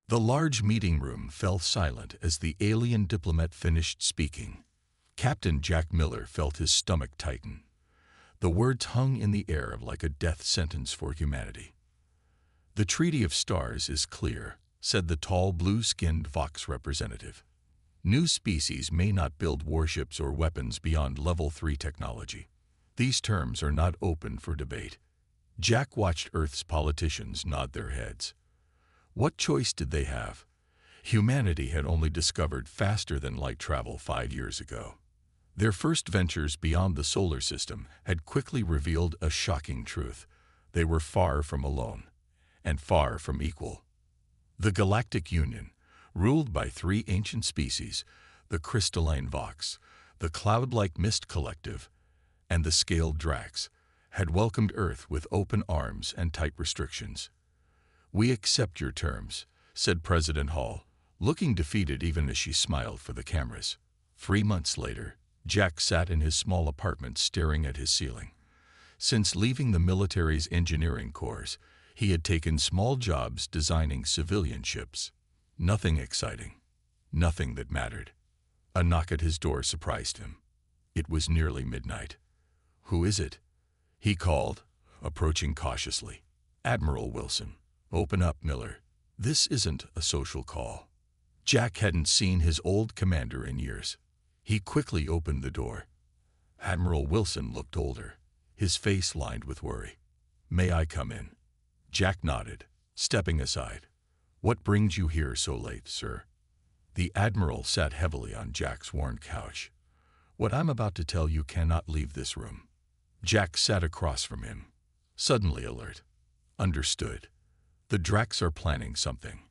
The large meeting room fell silent as the alien diplomat finished speaking. Captain Jack Miller felt his stomach tighten. The words hung in the air like a death sentence for humanity. "The Treaty of Stars is clear," said the tall, blue-skinned Vox representative. "New species may not build warships or weapons beyond Level 3 technology. These terms are not open for debate." Jack watched Earth's politicians nod their heads. What choice did they have? Humanity had only discovered faster-than-light travel 5 years ago. Their first ventures beyond the solar system had quickly revealed a shocking truth. They were far from alone, and far from equal. The Galactic Union, ruled by 3 ancient species, the crystalline Vox, the cloud-like Mist Collective, and the scaled Drax, had welcomed Earth with open arms and tight restrictions. "We accept your terms," said President Hall, looking defeated even as she smiled for the cameras. 3 months later, Jack sat in his small apartment staring at his ceiling. Since leaving the military's engineering corps, he had taken small jobs designing civilian ships. Nothing exciting. Nothing that mattered. A knock at his door surprised him. It was nearly midnight. "Who is it?" he called, approaching cautiously. "Admiral Wilson." "Open up, Miller. This isn't a social call." Jack hadn't seen his old commander in years. He quickly opened the door. Admiral Wilson looked older, his face lined with worry. "May I come in?" Jack nodded, stepping aside. "What brings you here so late, sir?" The Admiral sat heavily on Jack's worn couch. "What I'm about to tell you cannot leave this room." Jack sat across from him, suddenly alert. "Understood. The Drax are planning something.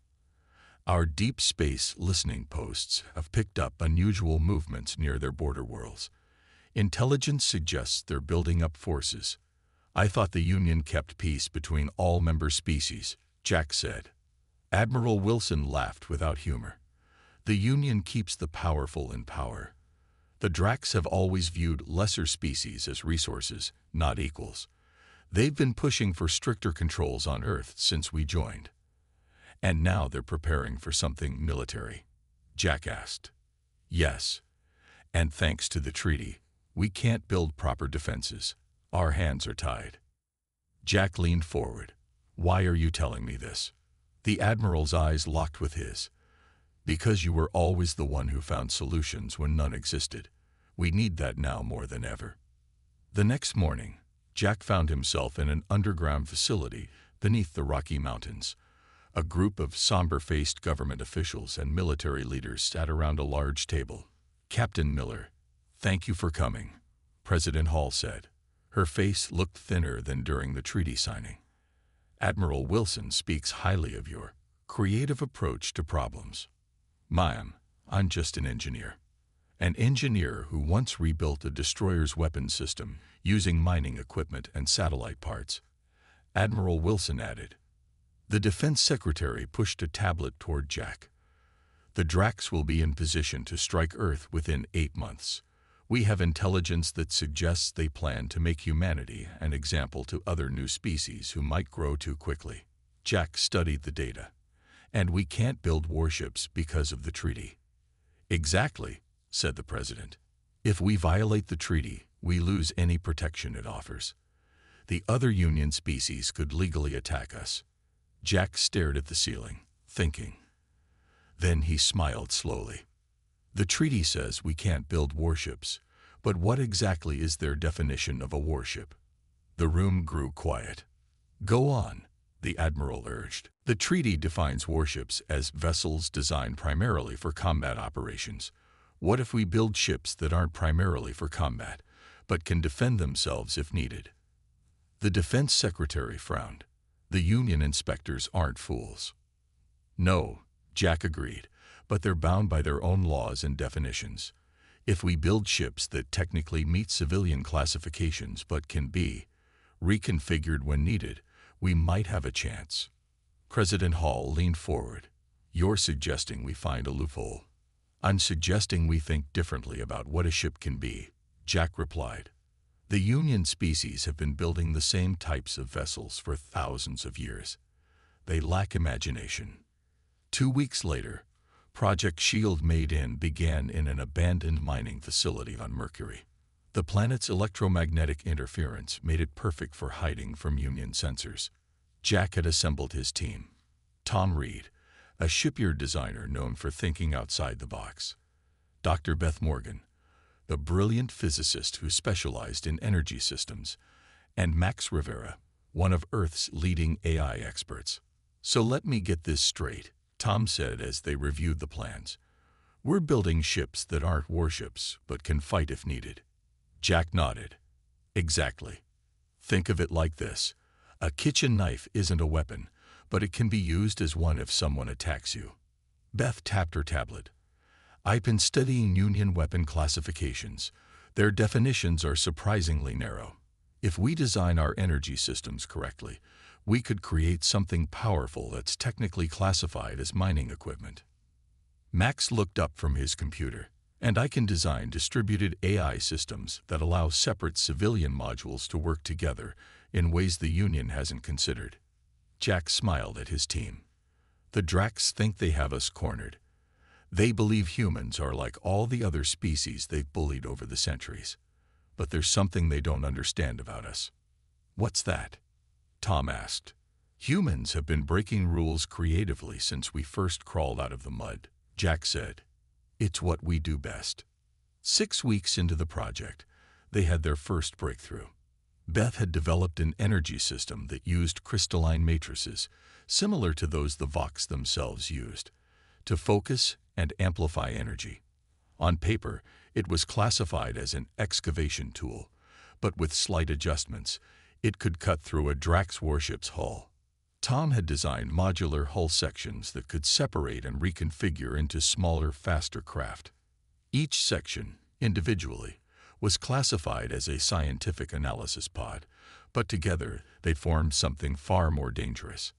Our deep space listening posts have picked up unusual movements near their border worlds. Intelligence suggests they're building up forces." "I thought the Union kept peace between all member species," Jack said. Admiral Wilson laughed without humor. "The Union keeps the powerful in power. The Drax have always viewed lesser species as resources, not equals. They've been pushing for stricter controls on Earth since we joined. And now they're preparing for something military." Jack asked. "Yes. And thanks to the treaty, we can't build proper defenses. Our hands are tied." Jack leaned forward. "Why are you telling me this?" The Admiral's eyes locked with his. "Because you were always the one who found solutions when none existed. We need that now more than ever." The next morning, Jack found himself in an underground facility beneath the Rocky Mountains. A group of somber-faced government officials and military leaders sat around a large table. "Captain Miller, thank you for coming," President Hall said. Her face looked thinner than during the treaty signing. "Admiral Wilson speaks highly of your creative approach to problems." "Ma'am, I'm just an engineer." "An engineer who once rebuilt a destroyer's weapons system using mining equipment and satellite parts," Admiral Wilson added. The Defense Secretary pushed a tablet toward Jack. "The Drax will be in position to strike Earth within 8 months. We have intelligence that suggests they plan to make humanity an example to other new species who might grow too quickly." Jack studied the data. "And we can't build warships because of the treaty." "Exactly," said the President. "If we violate the treaty, we lose any protection it offers. The other Union species could legally attack us." Jack stared at the ceiling, thinking. Then he smiled slowly. "The treaty says we can't build warships, but what exactly is their definition of a warship?" The room grew quiet. "Go on," the Admiral urged. "The treaty defines warships as vessels designed primarily for combat operations. What if we build ships that aren't primarily for combat, but can defend themselves if needed?" The Defense Secretary frowned. "The Union inspectors aren't fools." "No," Jack agreed, "but they're bound by their own laws and definitions. If we build ships that technically meet civilian classifications but can be reconfigured when needed, we might have a chance." President Hall leaned forward. "You're suggesting we find a loophole." "I'm suggesting we think differently about what a ship can be," Jack replied. "The Union species have been building the same types of vessels for thousands of years. They lack imagination. 2 weeks later, Project Shield Made-In began in an abandoned mining facility on Mercury. The planet's electromagnetic interference made it perfect for hiding from Union sensors. Jack had assembled his team. Tom Reed, a shipyard designer known for thinking outside the box. Dr. Beth Morgan, the brilliant physicist who specialized in energy systems. And Max Rivera, one of Earth's leading AI experts. "So let me get this straight," Tom said as they reviewed the plans. "We're building ships that aren't warships, but can fight if needed." Jack nodded. "Exactly. Think of it like this. A kitchen knife isn't a weapon, but it can be used as one if someone attacks you." Beth tapped her tablet. "I've been studying Union weapon classifications. Their definitions are surprisingly narrow. If we design our energy systems correctly, we could create something powerful that's technically classified as mining equipment." Max looked up from his computer. "And I can design distributed AI systems that allow separate civilian modules to work together in ways the Union hasn't considered." Jack smiled at his team. "The Dracs think they have us cornered. They believe humans are like all the other species they've bullied over the centuries. But there's something they don't understand about us." "What's that?" Tom asked. "Humans have been breaking rules creatively since we first crawled out of the mud," Jack said. "It's what we do best." 6 weeks into the project, they had their first breakthrough. Beth had developed an energy system that used crystalline matrices, similar to those the Vox themselves used, to focus and amplify energy. On paper, it was classified as an excavation tool, but with slight adjustments, it could cut through a Drax warship's hull. Tom had designed modular hull sections that could separate and reconfigure into smaller, faster craft. Each section, individually, was classified as a scientific analysis pod, but together they formed something far more dangerous.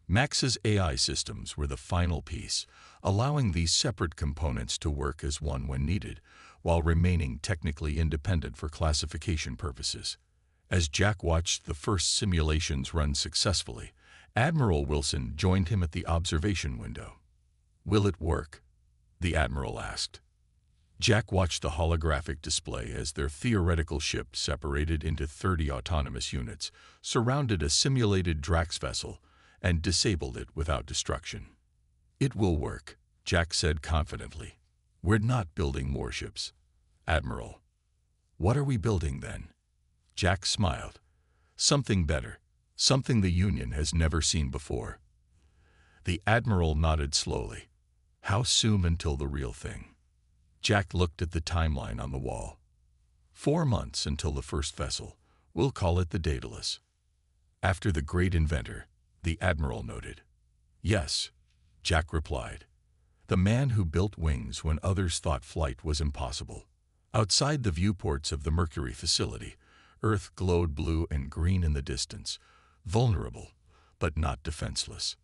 Max's AI systems were the final piece, allowing these separate components to work as one when needed, while remaining technically independent for classification purposes. As Jack watched the first simulations run successfully, Admiral Wilson joined him at the observation window. "Will it work?" the Admiral asked. Jack watched the holographic display as their theoretical ship separated into 30 autonomous units, surrounded a simulated Drax vessel, and disabled it without destruction. "It will work," Jack said confidently. "We're not building warships." "Admiral." "What are we building then?" Jack smiled. "Something better. Something the Union has never seen before." The Admiral nodded slowly. "How soon until the real thing?" Jack looked at the timeline on the wall. 4 months until the first vessel. We'll call it the Daedalus. "After the great inventor," the Admiral noted. "Yes," Jack replied. "The man who built wings when others thought flight was impossible." Outside the viewports of the Mercury facility, Earth glowed blue and green in the distance, vulnerable, but not defenseless.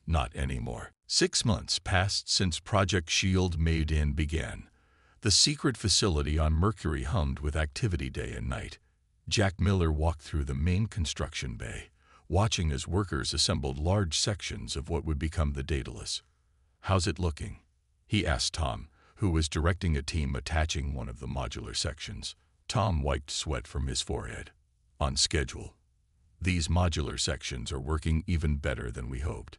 Not anymore. 6 months passed since Project Shield Made-In began. The secret facility on Mercury hummed with activity day and night. Jack Miller walked through the main construction bay, watching as workers assembled large sections of what would become the Daedalus. "How's it looking?" he asked Tom, who was directing a team attaching one of the modular sections. Tom wiped sweat from his forehead. "On schedule. These modular sections are working even better than we hoped.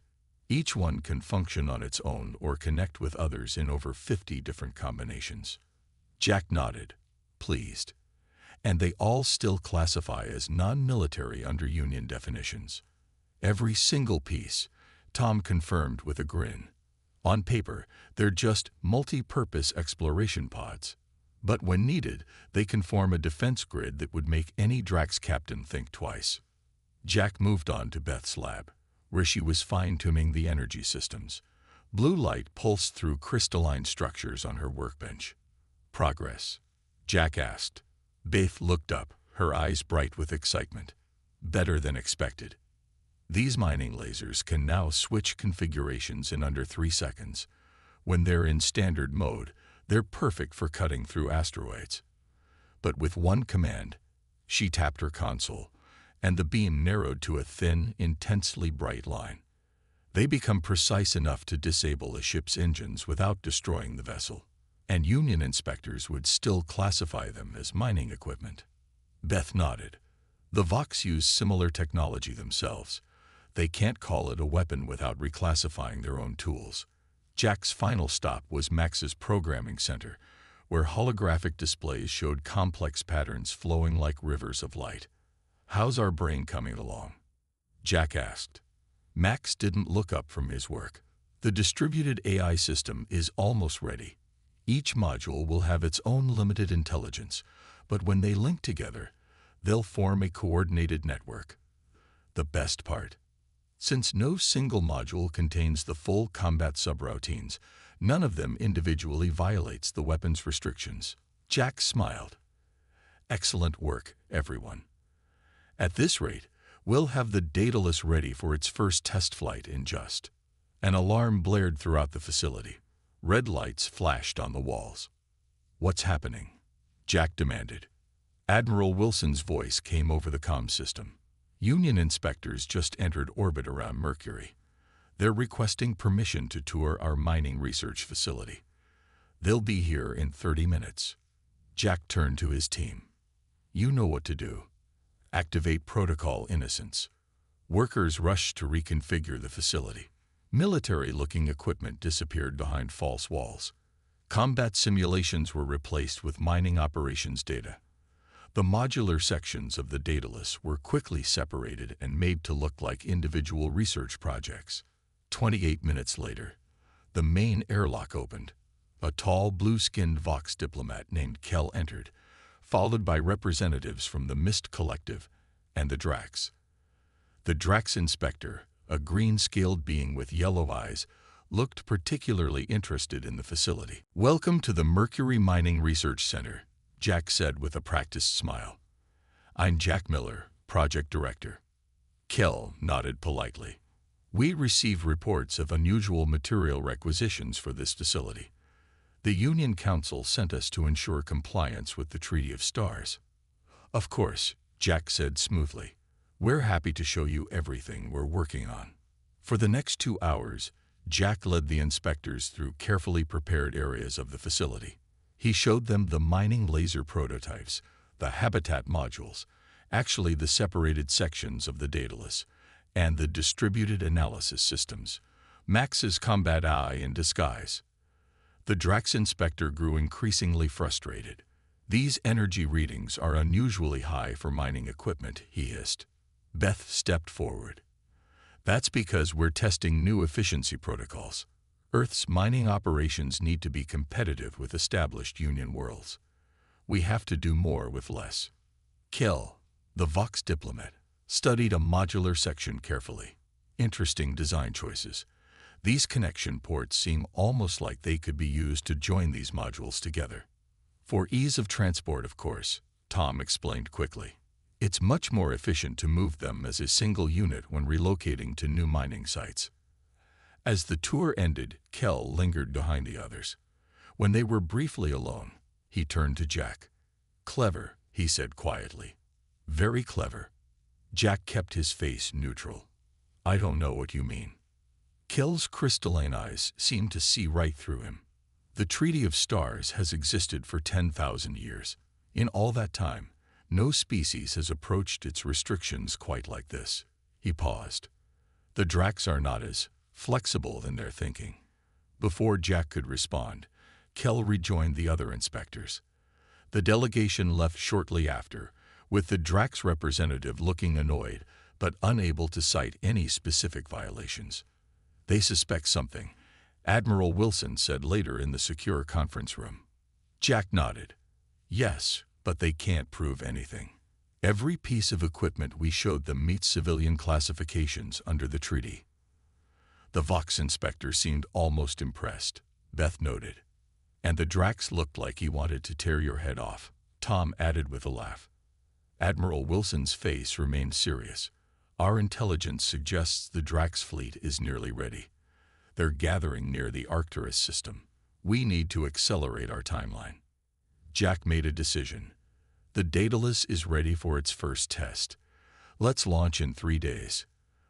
Each one can function on its own or connect with others in over 50 different combinations." Jack nodded, pleased. "And they all still classify as non-military under Union definitions." "Every single piece," Tom confirmed with a grin. "On paper, they're just multi-purpose exploration pods. But when needed, they can form a defense grid that would make any Drax captain think twice." Jack moved on to Beth's lab, where she was fine-tuning the energy systems. Blue light pulsed through crystalline structures on her workbench. "Progress?" Jack asked. Beth looked up, her eyes bright with excitement. "Better than expected. These mining lasers can now switch configurations in under 3 seconds. When they're in standard mode, they're perfect for cutting through asteroids. But with one command," she tapped her console, and the beam narrowed to a thin, intensely bright line. They become precise enough to disable a ship's engines without destroying the vessel, and Union inspectors would still classify them as mining equipment. Beth nodded. The Vox use similar technology themselves. They can't call it a weapon without reclassifying their own tools. Jack's final stop was Max's programming center, where holographic displays showed complex patterns flowing like rivers of light. "How's our brain coming along?" Jack asked. Max didn't look up from his work. "The distributed AI system is almost ready. Each module will have its own limited intelligence, but when they link together, they'll form a coordinated network. The best part: since no single module contains the full combat subroutines, none of them individually violates the weapon's restrictions." Jack smiled. "Excellent work, everyone. At this rate, we'll have the Daedalus ready for its first test flight in just." An alarm blared throughout the facility. Red lights flashed on the walls. "What's happening?" Jack demanded. Admiral Wilson's voice came over the comm system. "Union inspectors just entered orbit around Mercury. They're requesting permission to tour our mining research facility. They'll be here in 30 minutes. Jack turned to his team. "You know what to do. Activate Protocol Innocence." Workers rushed to reconfigure the facility. Military-looking equipment disappeared behind false walls. Combat simulations were replaced with mining operations data. The modular sections of the Daedalus were quickly separated and made to look like individual research projects. 28 minutes later, the main airlock opened. A tall, blue-skinned Vox diplomat named Kell entered, followed by representatives from the Mist Collective and the Drax. The Drax inspector, a green-scaled being with yellow eyes, looked particularly interested in the facility. "Welcome to the Mercury Mining Research Center," Jack said with a practiced smile. "I'm Jack Miller, Project Director." Kell nodded politely. "We receive reports of unusual material requisitions for this facility. The Union Council sent us to ensure compliance with the Treaty of Stars." "Of course," Jack said smoothly. "We're happy to show you everything we're working on." For the next 2 hours, Jack led the inspectors through carefully prepared areas of the facility. He showed them the mining laser prototypes, the habitat modules, actually the separated sections of the Daedalus, and the distributed analysis systems, Max's combat eye in disguise. The Drax inspector grew increasingly frustrated. "These energy readings are unusually high for mining equipment," he hissed. Beth stepped forward. "That's because we're testing new efficiency protocols. Earth's mining operations need to be competitive with established Union worlds. We have to do more with less." Kell, the Vox diplomat, studied a modular section carefully. "Interesting design choices. These connection ports seem almost like they could be used to join these modules together." "For ease of transport, of course," Tom explained quickly. "It's much more efficient to move them as a single unit when relocating to new mining sites." As the tour ended, Kell lingered behind the others. When they were briefly alone, he turned to Jack. "Clever," he said quietly. "Very clever." Jack kept his face neutral. "I don't know what you mean." Kell's crystalline eyes seemed to see right through him. "The Treaty of Stars has existed for 10,000 years. In all that time, no species has approached its restrictions quite like this." He paused. "The Drax are not as flexible in their thinking." Before Jack could respond, Kell rejoined the other inspectors. The delegation left shortly after, with the Drax representative looking annoyed but unable to cite any specific violations. "They suspect something," Admiral Wilson said later in the secure conference room. Jack nodded. "Yes, but they can't prove anything. Every piece of equipment we showed them meets civilian classifications under the treaty." The Vox inspector seemed almost impressed, Beth noted. "And the Drax looked like he wanted to tear your head off," Tom added with a laugh. Admiral Wilson's face remained serious. "Our intelligence suggests the Drax fleet is nearly ready. They're gathering near the Arcturus system. We need to accelerate our timeline." Jack made a decision. "The Daedalus is ready for its first test. Let's launch in 3 days."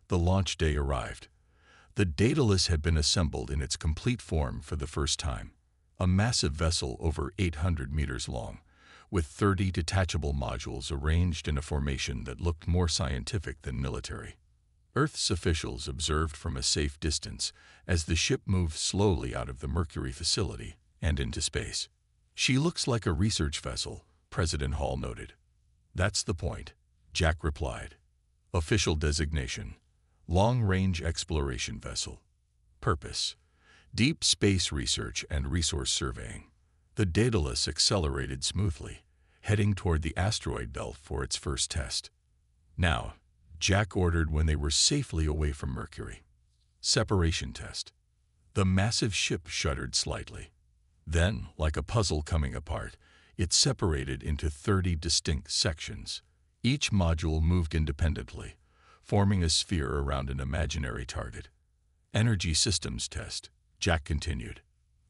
The launch day arrived. The Daedalus had been assembled in its complete form for the first time, a massive vessel over 800 meters long, with 30 detachable modules arranged in a formation that looked more scientific than military. Earth's officials observed from a safe distance as the ship moved slowly out of the Mercury facility and into space. "She looks like a research vessel," President Hall noted. "That's the point," Jack replied. "Official designation: Long-Range Exploration Vessel. Purpose: Deep Space Research and Resource Surveying." The Daedalus accelerated smoothly, heading toward the asteroid belt for its first test. "Now," Jack ordered when they were safely away from Mercury. "Separation test." The massive ship shuddered slightly. Then, like a puzzle coming apart, it separated into 30 distinct sections. Each module moved independently, forming a sphere around an imaginary target. "Energy systems test," Jack continued.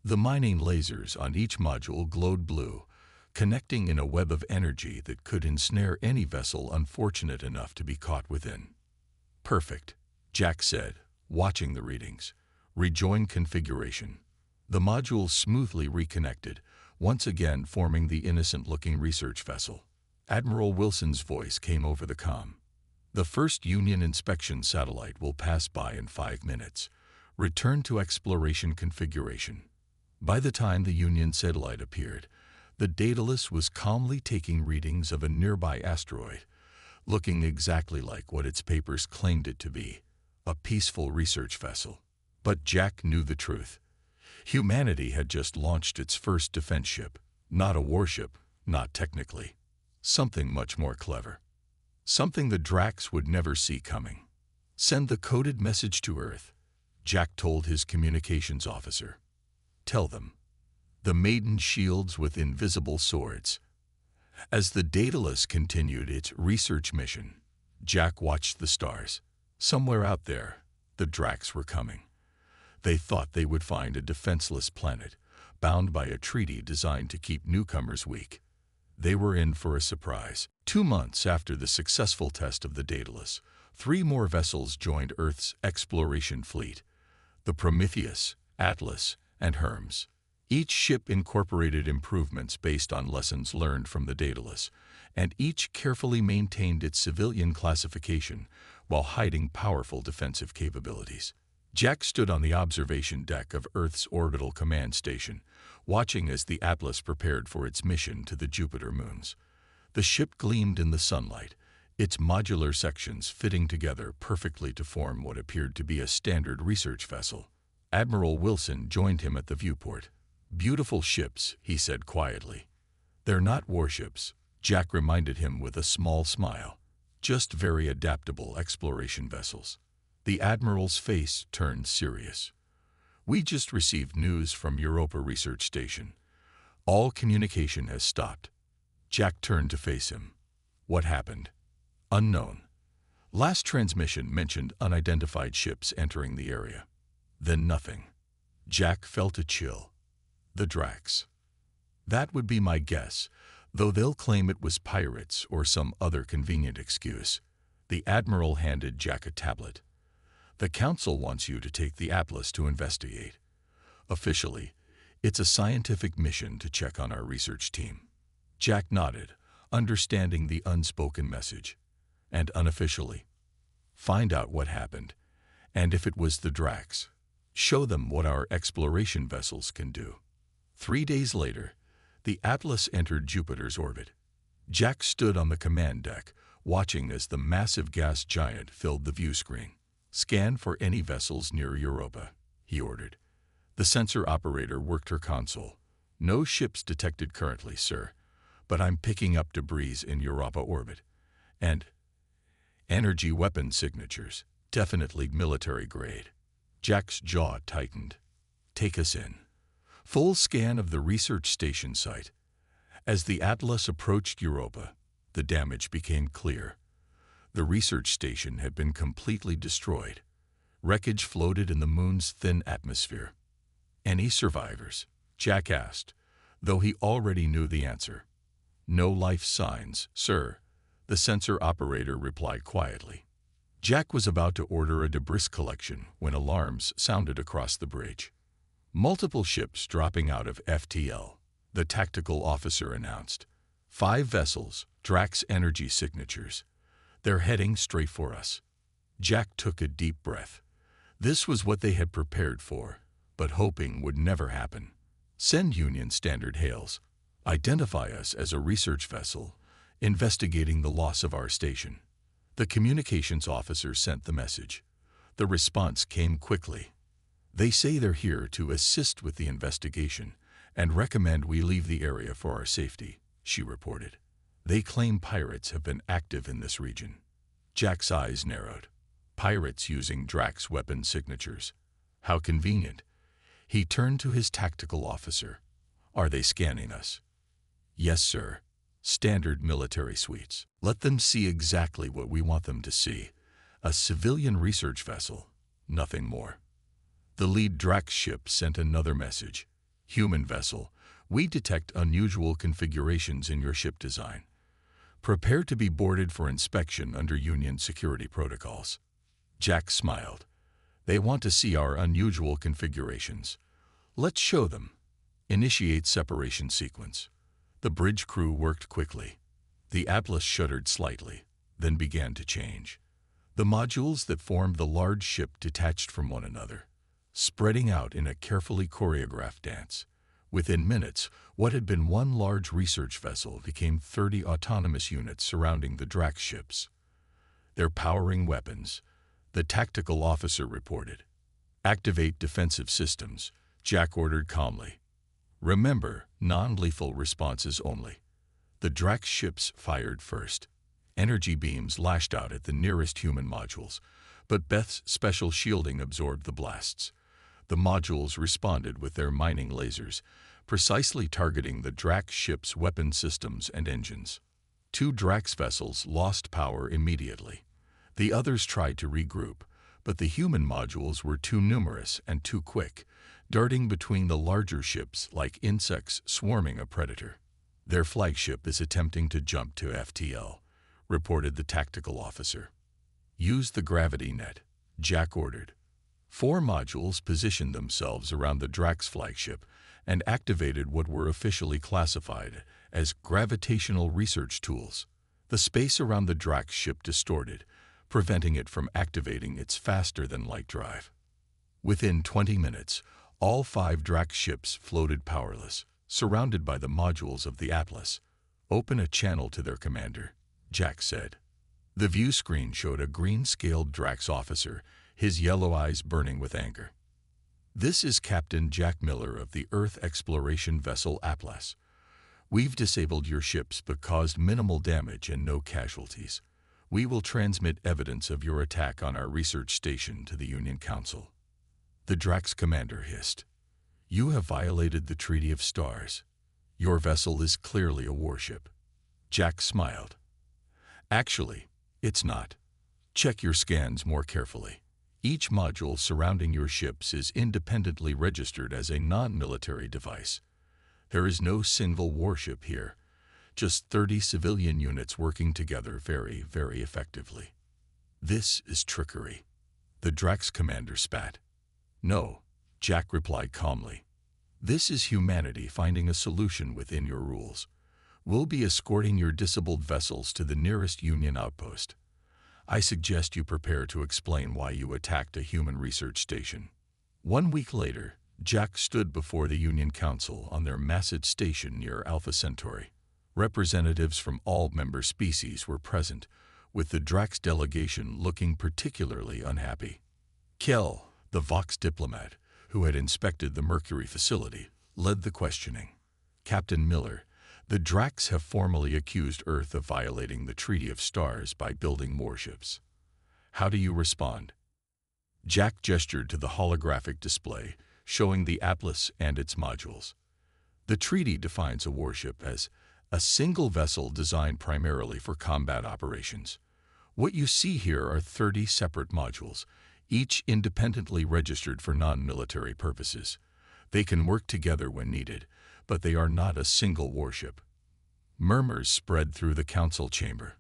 The mining lasers on each module glowed blue, connecting in a web of energy that could ensnare any vessel unfortunate enough to be caught within. "Perfect," Jack said, watching the readings. "Rejoin configuration." The modules smoothly reconnected, once again forming the innocent-looking research vessel. Admiral Wilson's voice came over the comm. "The first Union inspection satellite will pass by in 5 minutes. Return to exploration configuration." By the time the Union satellite appeared, the Daedalus was calmly taking readings of a nearby asteroid, looking exactly like what its papers claimed it to be, a peaceful research vessel. But Jack knew the truth. Humanity had just launched its first defense ship, not a warship, not technically. Something much more clever. Something the Drax would never see coming. "Send the coded message to Earth," Jack told his communications officer. "Tell them, the maiden shields with invisible swords." As the Daedalus continued its research mission, Jack watched the stars. Somewhere out there, the Drax were coming. They thought they would find a defenseless planet, bound by a treaty designed to keep newcomers weak. They were in for a surprise. 2 months after the successful test of the Daedalus, 3 more vessels joined Earth's exploration fleet: the Prometheus, Atlas, and Hermes. Each ship incorporated improvements based on lessons learned from the Daedalus, and each carefully maintained its civilian classification while hiding powerful defensive capabilities. Jack stood on the observation deck of Earth's orbital command station, watching as the Atlas prepared for its mission to the Jupiter moons. The ship gleamed in the sunlight, its modular sections fitting together perfectly to form what appeared to be a standard research vessel. Admiral Wilson joined him at the viewport. "Beautiful ships," he said quietly. "They're not warships," Jack reminded him with a small smile. "Just very adaptable exploration vessels." The Admiral's face turned serious. "We just received news from Europa Research Station. All communication has stopped." Jack turned to face him. "What happened?" "Unknown. Last transmission mentioned unidentified ships entering the area." "Then nothing." Jack felt a chill. "The Drax." "That would be my guess, though they'll claim it was pirates or some other convenient excuse." The Admiral handed Jack a tablet. "The Council wants you to take the Atlas to investigate. Officially, it's a scientific mission to check on our research team." Jack nodded, understanding the unspoken message. "And unofficially, find out what happened, and if it was the Drax, show them what our exploration vessels can do." 3 days later, the Atlas entered Jupiter's orbit. Jack stood on the command deck, watching as the massive gas giant filled the view screen. "Scan for any vessels near Europa," he ordered. The sensor operator worked her console. "No ships detected currently, sir, but I'm picking up debris in Europa orbit. And energy weapon signatures, definitely military grade." Jack's jaw tightened. "Take us in." Full scan of the research station site. As the Atlas approached Europa, the damage became clear. The research station had been completely destroyed. Wreckage floated in the moon's thin atmosphere. "Any survivors?" Jack asked, though he already knew the answer. "No life signs, sir," the sensor operator replied quietly. Jack was about to order a debris collection when alarms sounded across the bridge. Multiple ships dropping out of FTL, the tactical officer announced. 5 vessels, Drax energy signatures. They're heading straight for us. Jack took a deep breath. This was what they had prepared for, but hoping would never happen. Send Union Standard hails. Identify us as a research vessel, investigating the loss of our station. The communications officer sent the message. The response came quickly. They say they're here to assist with the investigation and recommend we leave the area for our safety, she reported. They claim pirates have been active in this region. Jack's eyes narrowed. Pirates using Drax weapon signatures. How convenient. He turned to his tactical officer. Are they scanning us? Yes, sir. Standard military suites. Let them see exactly what we want them to see. A civilian research vessel, nothing more. The lead Drax ship sent another message. Human vessel, we detect unusual configurations in your ship design. Prepare to be boarded for inspection under Union security protocols. Jack smiled. They want to see our unusual configurations. Let's show them. Initiate separation sequence. The bridge crew worked quickly. The Atlas shuddered slightly, then began to change. The modules that formed the large ship detached from one another, spreading out in a carefully choreographed dance. Within minutes, what had been one large research vessel became 30 autonomous units surrounding the Drax ships. They're powering weapons, the tactical officer reported. Activate defensive systems, Jack ordered calmly. Remember, non-lethal responses only. The Drax ships fired first. Energy beams lashed out at the nearest human modules, but Beth's special shielding absorbed the blasts. The modules responded with their mining lasers, precisely targeting the Drax ship's weapon systems and engines. 2 Drax vessels lost power immediately. The others tried to regroup, but the human modules were too numerous and too quick, darting between the larger ships like insects swarming a predator. Their flagship is attempting to jump to FTL, reported the tactical officer. Use the gravity net, Jack ordered. 4 modules positioned themselves around the Drax flagship and activated what were officially classified as gravitational research tools. The space around the Drax ship distorted, preventing it from activating its faster-than-light drive. Within 20 minutes, all 5 Drax ships floated powerless, surrounded by the modules of the Atlas. Open a channel to their commander, Jack said. The view screen showed a green-scaled Drax officer, his yellow eyes burning with anger. This is Captain Jack Miller of the Earth exploration vessel Atlas. We've disabled your ships but caused minimal damage and no casualties. We will transmit evidence of your attack on our research station to the Union Council. The Drax commander hissed. You have violated the Treaty of Stars. Your vessel is clearly a warship. Jack smiled. Actually, it's not. Check your scans more carefully. Each module surrounding your ships is independently registered as a non-military device. There is no single warship here, just 30 civilian units working together very, very effectively. This is trickery. The Drax commander spat. No, Jack replied calmly. This is humanity finding a solution within your rules. We'll be escorting your disabled vessels to the nearest Union outpost. I suggest you prepare to explain why you attacked a human research station. 1 week later, Jack stood before the Union Council on their massive station near Alpha Centauri. Representatives from all member species were present, with the Drax delegation looking particularly unhappy. Kell, the Vox diplomat, who had inspected the Mercury facility, led the questioning. Captain Miller, the Drax have formally accused Earth of violating the Treaty of Stars by building warships. How do you respond? Jack gestured to the holographic display, showing the Atlas and its modules. The treaty defines a warship as a single vessel designed primarily for combat operations. What you see here are 30 separate modules, each independently registered for non-military purposes. They can work together when needed, but they are not a single warship. Murmurs spread through the council chamber.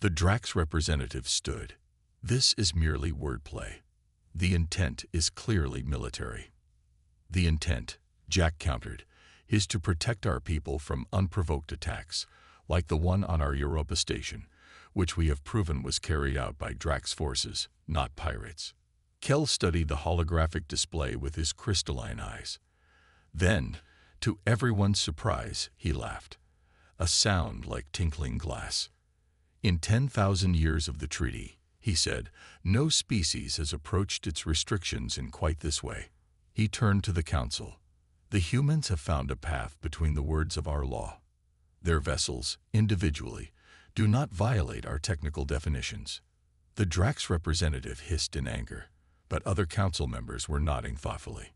The Drax representative stood. This is merely wordplay. The intent is clearly military. The intent, Jack countered, is to protect our people from unprovoked attacks, like the one on our Europa station, which we have proven was carried out by Drax forces, not pirates. Kell studied the holographic display with his crystalline eyes. Then, to everyone's surprise, he laughed. A sound like tinkling glass. In 10,000 years of the treaty, he said, no species has approached its restrictions in quite this way. He turned to the council. The humans have found a path between the words of our law. Their vessels, individually, do not violate our technical definitions. The Drax representative hissed in anger, but other council members were nodding thoughtfully.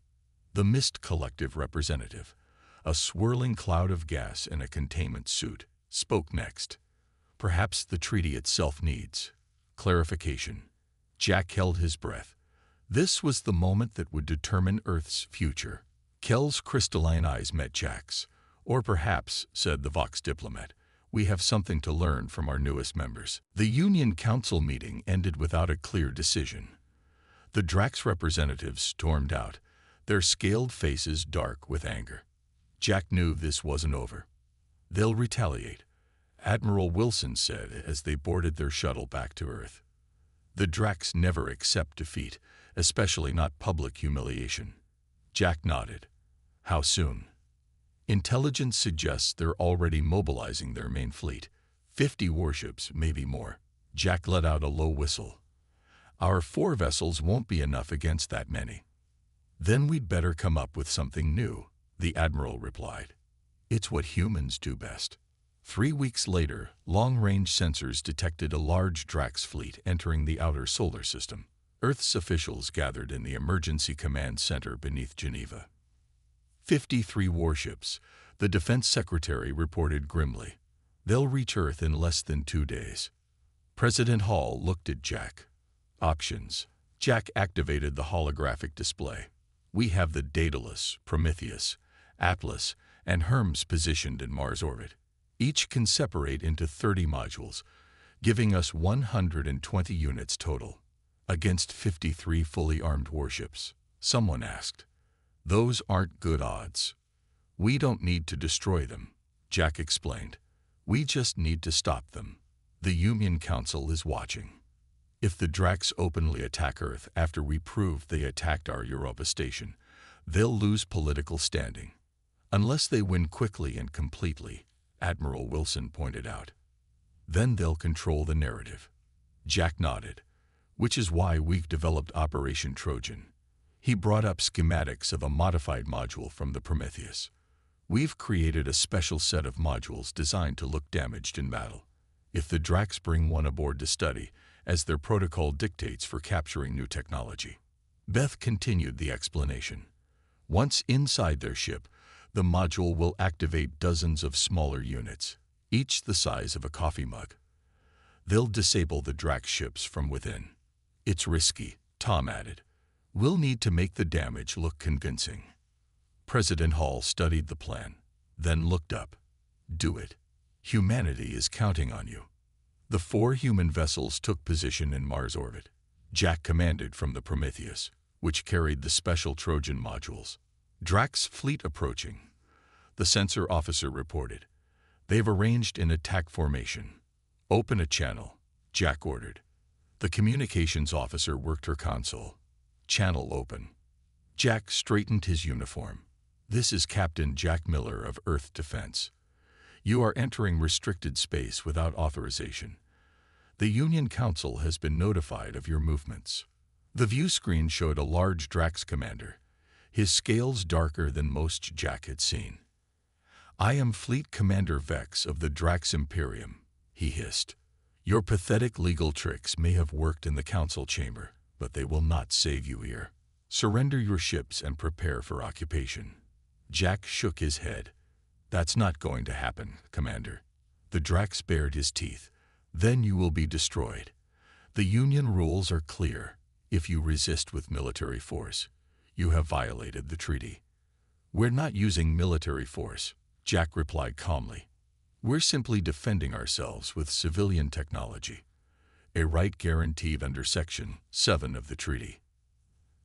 The Mist Collective representative, a swirling cloud of gas in a containment suit, spoke next. Perhaps the treaty itself needs clarification. Jack held his breath. This was the moment that would determine Earth's future. Kell's crystalline eyes met Jack's. Or perhaps, said the Vox diplomat, we have something to learn from our newest members. The Union Council meeting ended without a clear decision. The Drax representatives stormed out, their scaled faces dark with anger. Jack knew this wasn't over. They'll retaliate, Admiral Wilson said as they boarded their shuttle back to Earth. The Drax never accept defeat, especially not public humiliation. Jack nodded. How soon? Intelligence suggests they're already mobilizing their main fleet. 50 warships, maybe more. Jack let out a low whistle. Our 4 vessels won't be enough against that many. Then we'd better come up with something new, the Admiral replied. It's what humans do best. 3 weeks later, long-range sensors detected a large Drax fleet entering the outer solar system. Earth's officials gathered in the Emergency Command Center beneath Geneva. 53 warships, the Defense Secretary reported grimly. They'll reach Earth in less than 2 days. President Hall looked at Jack. Options. Jack activated the holographic display. We have the Daedalus, Prometheus, Atlas, and Hermes positioned in Mars orbit. Each can separate into 30 modules, giving us 120 units total, against 53 fully armed warships. Someone asked. Those aren't good odds. We don't need to destroy them, Jack explained. We just need to stop them. The Union Council is watching. If the Drax openly attack Earth after we prove they attacked our Europa station, they'll lose political standing. Unless they win quickly and completely, Admiral Wilson pointed out. Then they'll control the narrative. Jack nodded, which is why we've developed Operation Trojan. He brought up schematics of a modified module from the Prometheus. We've created a special set of modules designed to look damaged in battle. If the Drax bring one aboard to study, as their protocol dictates for capturing new technology. Beth continued the explanation. Once inside their ship, the module will activate dozens of smaller units, each the size of a coffee mug. They'll disable the Drax ships from within. It's risky, Tom added. We'll need to make the damage look convincing. President Hall studied the plan, then looked up. Do it. Humanity is counting on you. The 4 human vessels took position in Mars orbit. Jack commanded from the Prometheus, which carried the special Trojan modules. Drax fleet approaching. The sensor officer reported. They've arranged in attack formation. Open a channel, Jack ordered. The communications officer worked her console. Channel open. Jack straightened his uniform. This is Captain Jack Miller of Earth Defense. You are entering restricted space without authorization. The Union Council has been notified of your movements. The view screen showed a large Drax commander, his scales darker than most Jack had seen. I am Fleet Commander Vex of the Drax Imperium, he hissed. Your pathetic legal tricks may have worked in the council chamber, but they will not save you here. Surrender your ships and prepare for occupation. Jack shook his head. That's not going to happen, Commander. The Drax bared his teeth. Then you will be destroyed. The Union rules are clear. If you resist with military force, you have violated the treaty. We're not using military force, Jack replied calmly. We're simply defending ourselves with civilian technology. a right guaranteed under Section 7 of the treaty.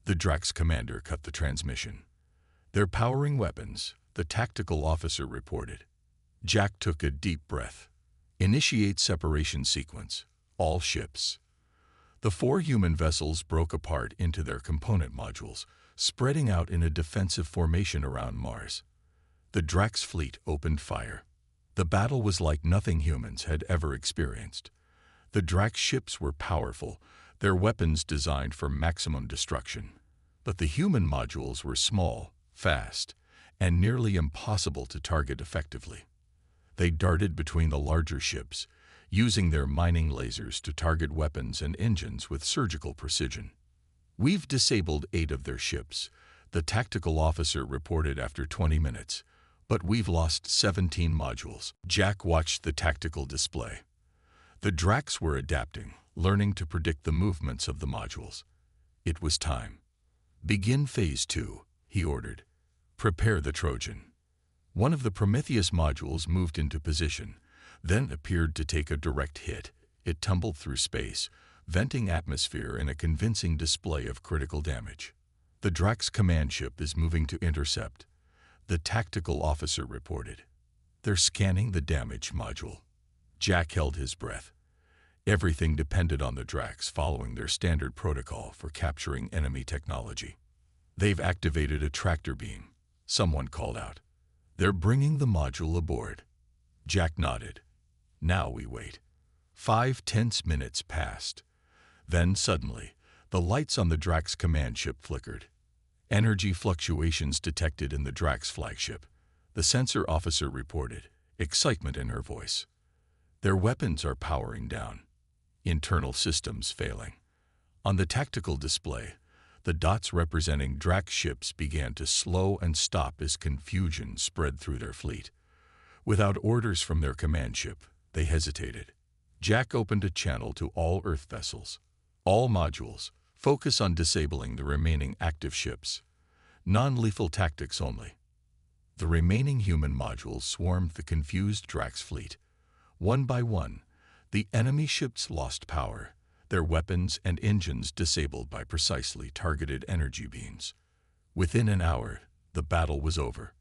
The Drax commander cut the transmission. "They're powering weapons," the tactical officer reported. Jack took a deep breath. "Initiate separation sequence. All ships." The 4 human vessels broke apart into their component modules, spreading out in a defensive formation around Mars. The Drax fleet opened fire. The battle was like nothing humans had ever experienced. The Drax ships were powerful, their weapons designed for maximum destruction. But the human modules were small, fast, and nearly impossible to target effectively. They darted between the larger ships, using their mining lasers to target weapons and engines with surgical precision. "We've disabled 8 of their ships," the tactical officer reported after 20 minutes, "but we've lost 17 modules." Jack watched the tactical display. The Drax were adapting, learning to predict the movements of the modules. It was time. "Begin Phase 2, he ordered. "Prepare the Trojan." One of the Prometheus modules moved into position, then appeared to take a direct hit. It tumbled through space, venting atmosphere in a convincing display of critical damage. "The Drax command ship is moving to intercept," the tactical officer reported. "They're scanning the damaged module." Jack held his breath. Everything depended on the Drax following their standard protocol for capturing enemy technology. "They've activated a tractor beam," someone called out. "They're bringing the module aboard." Jack nodded. "Now we wait." 5 tense minutes passed. Then suddenly, the lights on the Drax command ship flickered. Energy fluctuations detected in the Drax flagship, the sensor officer reported, excitement in her voice. "Their weapons are powering down. Internal systems failing." On the tactical display, the dots representing Drax ships began to slow and stop as confusion spread through their fleet. Without orders from their command ship, they hesitated. Jack opened a channel to all Earth vessels. "All modules, focus on disabling the remaining active ships. Non-lethal tactics only." The remaining human modules swarmed the confused Drax fleet. One by one, the enemy ships lost power, their weapons and engines disabled by precisely targeted energy beams. Within an hour, the battle was over.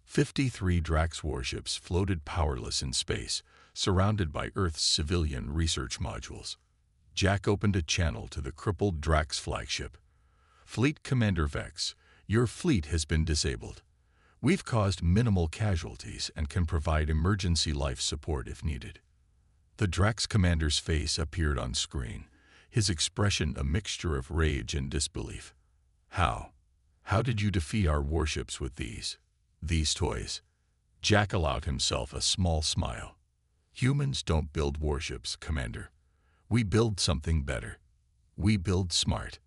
53 Drax warships floated powerless in space, surrounded by Earth's civilian research modules. Jack opened a channel to the crippled Drax flagship. "Fleet Commander Vex, your fleet has been disabled. We've caused minimal casualties and can provide emergency life support if needed." The Drax commander's face appeared on screen, his expression a mixture of rage and disbelief. How did you defeat our warships with these toys?" Jack allowed himself a small smile. "Humans don't build warships, Commander. We build something better. We build smart."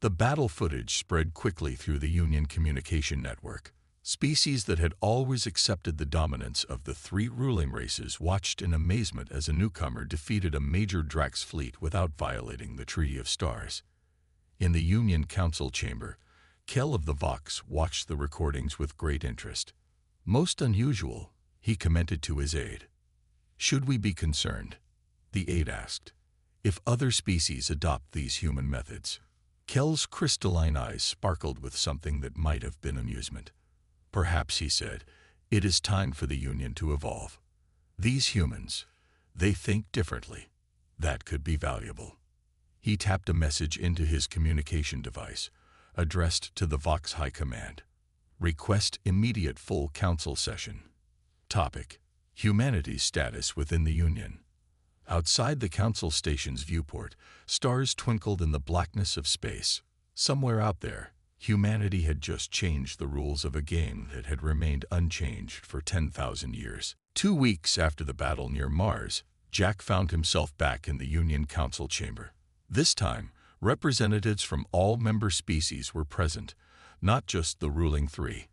The battle footage spread quickly through the Union communication network. Species that had always accepted the dominance of the 3 ruling races watched in amazement as a newcomer defeated a major Drax fleet without violating the Treaty of Stars. In the Union Council chamber, Kell of the Vox watched the recordings with great interest. "Most unusual," he commented to his aide. "Should we be concerned?" the aide asked. "If other species adopt these human methods?" Kell's crystalline eyes sparkled with something that might have been amusement. "Perhaps," he said, "it is time for the Union to evolve. These humans, they think differently. That could be valuable." He tapped a message into his communication device, addressed to the Vox High Command. "Request immediate full council session." Topic: Humanity's status within the Union. Outside the council station's viewport, stars twinkled in the blackness of space. Somewhere out there, humanity had just changed the rules of a game that had remained unchanged for 10,000 years. 2 weeks after the battle near Mars, Jack found himself back in the Union Council chamber. This time, representatives from all member species were present, not just the ruling 3.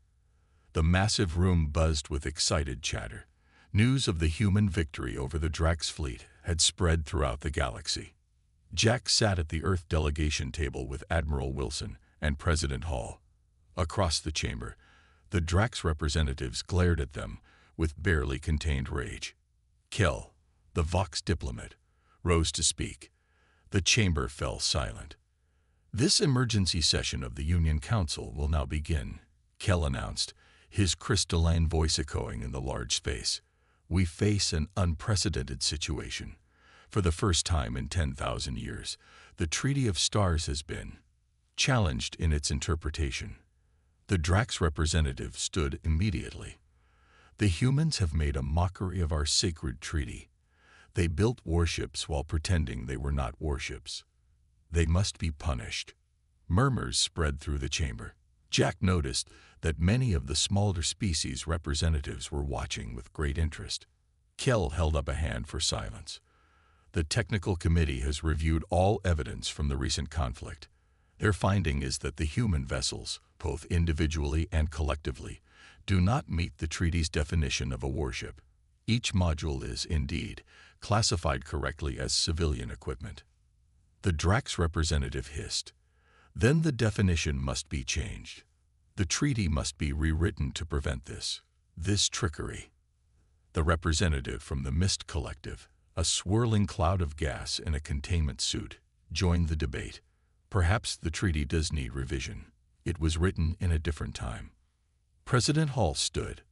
The massive room buzzed with excited chatter. News of the human victory over the Drax fleet had spread throughout the galaxy. Jack sat at the Earth delegation table with Admiral Wilson and President Hall. Across the chamber, the Drax representatives glared at them with barely contained rage. Kell, the Vox diplomat, rose to speak. The chamber fell silent. "This emergency session of the Union Council will now begin," Kell announced, his crystalline voice echoing in the large space. "We face an unprecedented situation. For the first time in 10,000 years, the Treaty of Stars has been challenged in its interpretation." The Drax representative stood immediately. "The humans have made a mockery of our sacred treaty. They built warships while pretending they were not warships. They must be punished." Murmurs spread through the chamber. Jack noticed that many of the smaller species representatives were watching with great interest. Kell held up a hand for silence. "The technical committee has reviewed all evidence from the recent conflict. Their finding is that the human vessels, both individually and collectively, do not meet the treaty's definition of a warship. Each module is, indeed, classified correctly as civilian equipment." The Drax representative hissed. "Then the definition must be changed. The treaty must be rewritten to prevent this trickery." The representative from the Mist Collective, a swirling cloud of gas in a containment suit, joined the debate. "Perhaps the treaty does need revision. It was written in a different time." President Hall stood.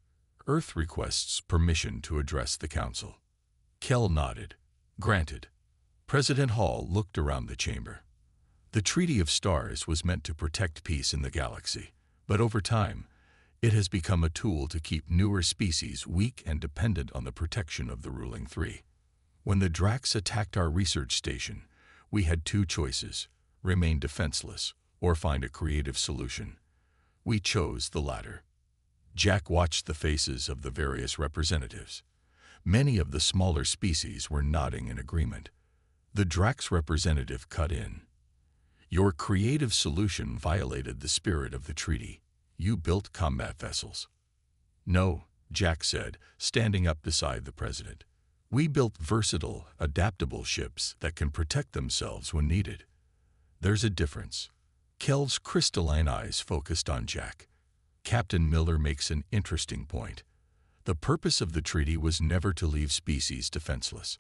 "Earth requests permission to address the council." Kell nodded. "Granted." President Hall looked around the chamber. "The Treaty of Stars was meant to protect peace in the galaxy, but over time, it has become a tool to keep newer species weak and dependent on the protection of the ruling three. When the Drax attacked our research station, we had two choices: remain defenseless or find a creative solution. We chose the latter." Jack watched the faces of the various representatives. Many of the smaller species were nodding in agreement. The Drax representative cut in. "Your creative solution violated the spirit of the treaty. You built combat vessels." "No," Jack said, standing up beside the president. "We built versatile, adaptable ships that can protect themselves when needed." "There's a difference." Kell's crystalline eyes focused on Jack. "Captain Miller makes an interesting point. The purpose of the treaty was never to leave species defenseless.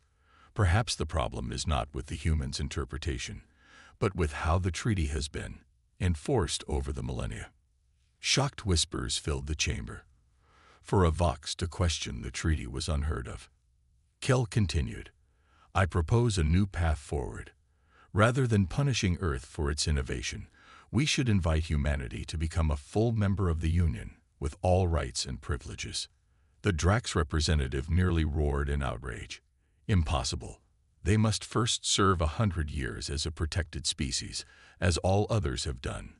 Perhaps the problem is not with the humans' interpretation, but with how the treaty has been enforced over the millennia." Shocked whispers filled the chamber. For a Vox to question the treaty was unheard of. Kell continued, "I propose a new path forward. Rather than punishing Earth for its innovation, we should invite humanity to become a full member of the Union, with all rights and privileges." The Drax representative nearly roared in outrage. "Impossible. They must first serve 100 years as a protected species, as all others have done."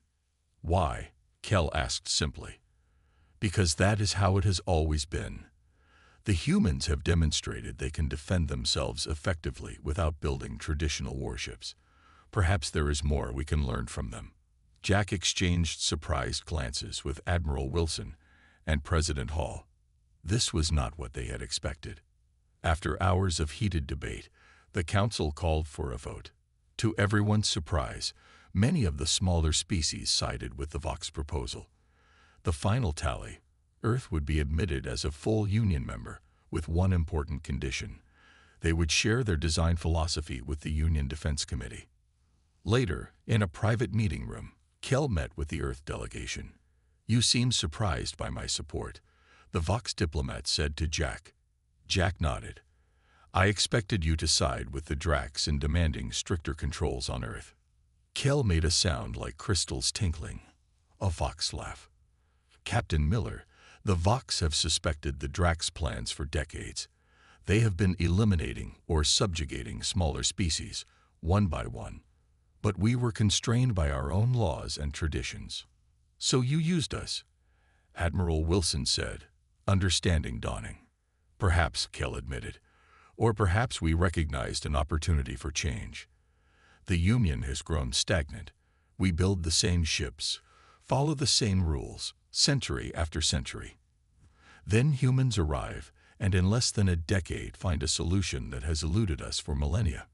"Why?" Kell asked simply. "Because that is how it has always been. The humans have demonstrated they can defend themselves effectively without building traditional warships. Perhaps there is more we can learn from them." Jack exchanged surprised glances with Admiral Wilson and President Hall. This was not what they had expected. After hours of heated debate, the council called for a vote. To everyone's surprise, many of the smaller species sided with the Vox proposal. The final tally: Earth would be admitted as a full Union member, with one important condition: they would share their design philosophy with the Union Defense Committee. Later, in a private meeting room, Kell met with the Earth delegation. "You seem surprised by my support," the Vox diplomat said to Jack. Jack nodded. "I expected you to side with the Drax in demanding stricter controls on Earth." Kell made a sound like crystals tinkling. A Vox laugh. "Captain Miller, the Vox have suspected the Drax plans for decades. They have been eliminating or subjugating smaller species, one by one. But we were constrained by our own laws and traditions. So you used us," Admiral Wilson said, understanding dawning. "Perhaps," Kell admitted. "Or perhaps we recognized an opportunity for change. The Union has grown stagnant. We build the same ships, follow the same rules, century after century. Then humans arrive, and in less than a decade find a solution that has eluded us for millennia."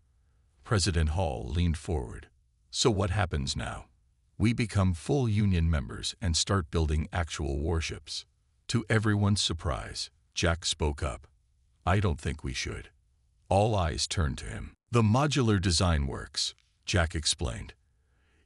President Hall leaned forward. "So what happens now? We become full Union members and start building actual warships." To everyone's surprise, Jack spoke up. "I don't think we should." All eyes turned to him. The modular design works, Jack explained.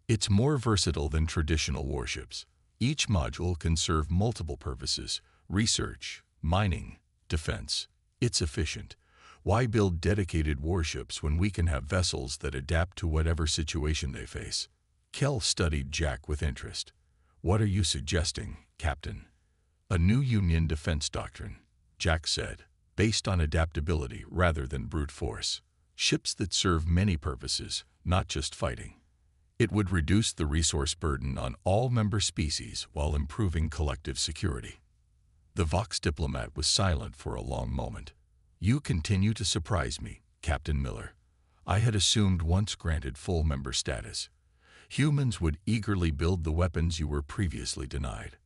It's more versatile than traditional warships. Each module can serve multiple purposes: research, mining, defense. It's efficient. Why build dedicated warships when we can have vessels that adapt to whatever situation they face? Kell studied Jack with interest. What are you suggesting, Captain? A new Union defense doctrine, Jack said, based on adaptability rather than brute force. Ships that serve many purposes, not just fighting. It would reduce the resource burden on all member species while improving collective security. The Vox diplomat was silent for a long moment. You continue to surprise me, Captain Miller. I had assumed once granted full member status, humans would eagerly build the weapons you were previously denied.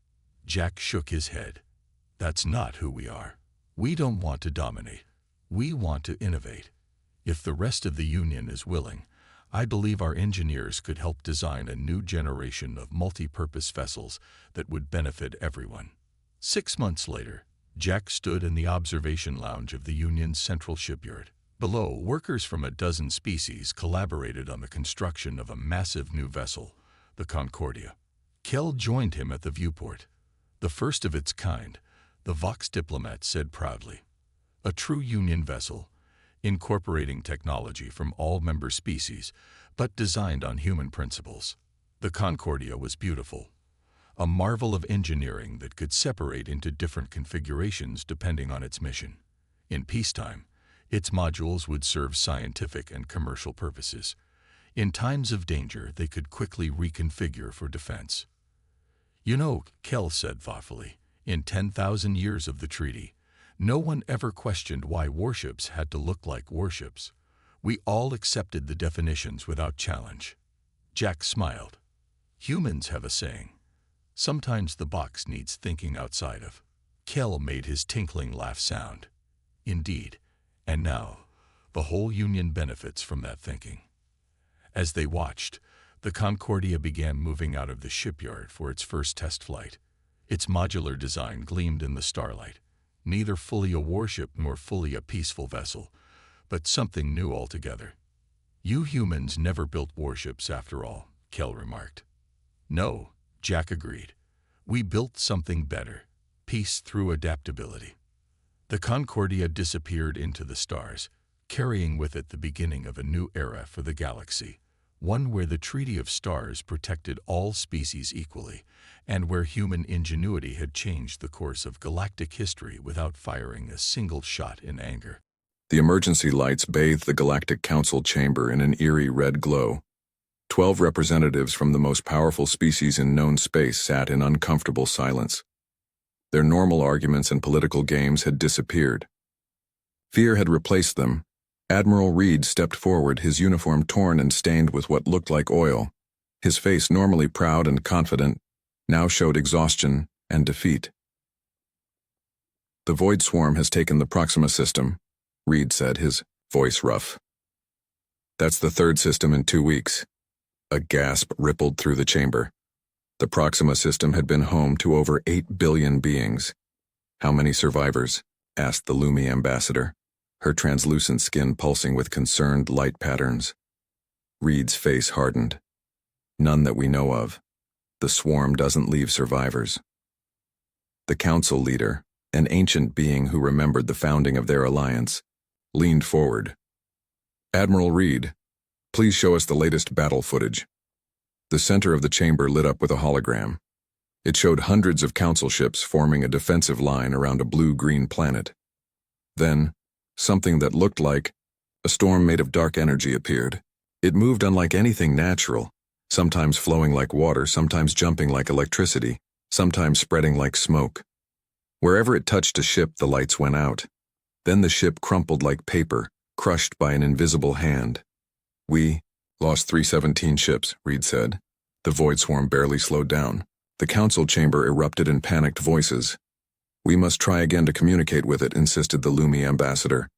Jack shook his head. That's not who we are. We don't want to dominate. We want to innovate. If the rest of the Union is willing, I believe our engineers could help design a new generation of multi-purpose vessels that would benefit everyone. 6 months later, Jack stood in the observation lounge of the Union's central shipyard. Below, workers from a dozen species collaborated on the construction of a massive new vessel, the Concordia. Kell joined him at the viewport. The first of its kind, the Vox diplomat said proudly. A true Union vessel, incorporating technology from all member species, but designed on human principles. The Concordia was beautiful, a marvel of engineering that could separate into different configurations depending on its mission. In peacetime, its modules would serve scientific and commercial purposes. In times of danger, they could quickly reconfigure for defense. You know, Kell said thoughtfully, in 10,000 years of the treaty, no one ever questioned why warships had to look like warships. We all accepted the definitions without challenge. Jack smiled. Humans have a saying. Sometimes the box needs thinking outside of. Kell made his tinkling laugh sound. Indeed. And now, the whole Union benefits from that thinking. As they watched, the Concordia began moving out of the shipyard for its first test flight. Its modular design gleamed in the starlight. Neither fully a warship nor fully a peaceful vessel, but something new altogether. You humans never built warships after all, Kell remarked. No, Jack agreed. We built something better, peace through adaptability. The Concordia disappeared into the stars, carrying with it the beginning of a new era for the galaxy, one where the Treaty of Stars protected all species equally, and where human ingenuity had changed the course of galactic history without firing a single shot in anger. The emergency lights bathed the Galactic Council chamber in an eerie red glow. 12 representatives from the most powerful species in known space sat in uncomfortable silence. Their normal arguments and political games had disappeared. Fear had replaced them. Admiral Reed stepped forward, his uniform torn and stained with what looked like oil. His face, normally proud and confident, now showed exhaustion and defeat. The Void Swarm has taken the Proxima system, Reed said, his voice rough. That's the third system in 2 weeks. A gasp rippled through the chamber. The Proxima system had been home to over 8 billion beings. How many survivors? Asked the Lumi ambassador, her translucent skin pulsing with concerned light patterns. Reed's face hardened. None that we know of. The swarm doesn't leave survivors. The council leader, an ancient being who remembered the founding of their alliance, leaned forward. Admiral Reed, please show us the latest battle footage. The center of the chamber lit up with a hologram. It showed hundreds of council ships forming a defensive line around a blue-green planet. Then, something that looked like a storm made of dark energy appeared. It moved unlike anything natural, sometimes flowing like water, sometimes jumping like electricity, sometimes spreading like smoke. Wherever it touched a ship, the lights went out. Then the ship crumpled like paper, crushed by an invisible hand. We lost 317 ships, Reed said. The Void Swarm barely slowed down. The council chamber erupted in panicked voices. We must try again to communicate with it, insisted the Lumi ambassador.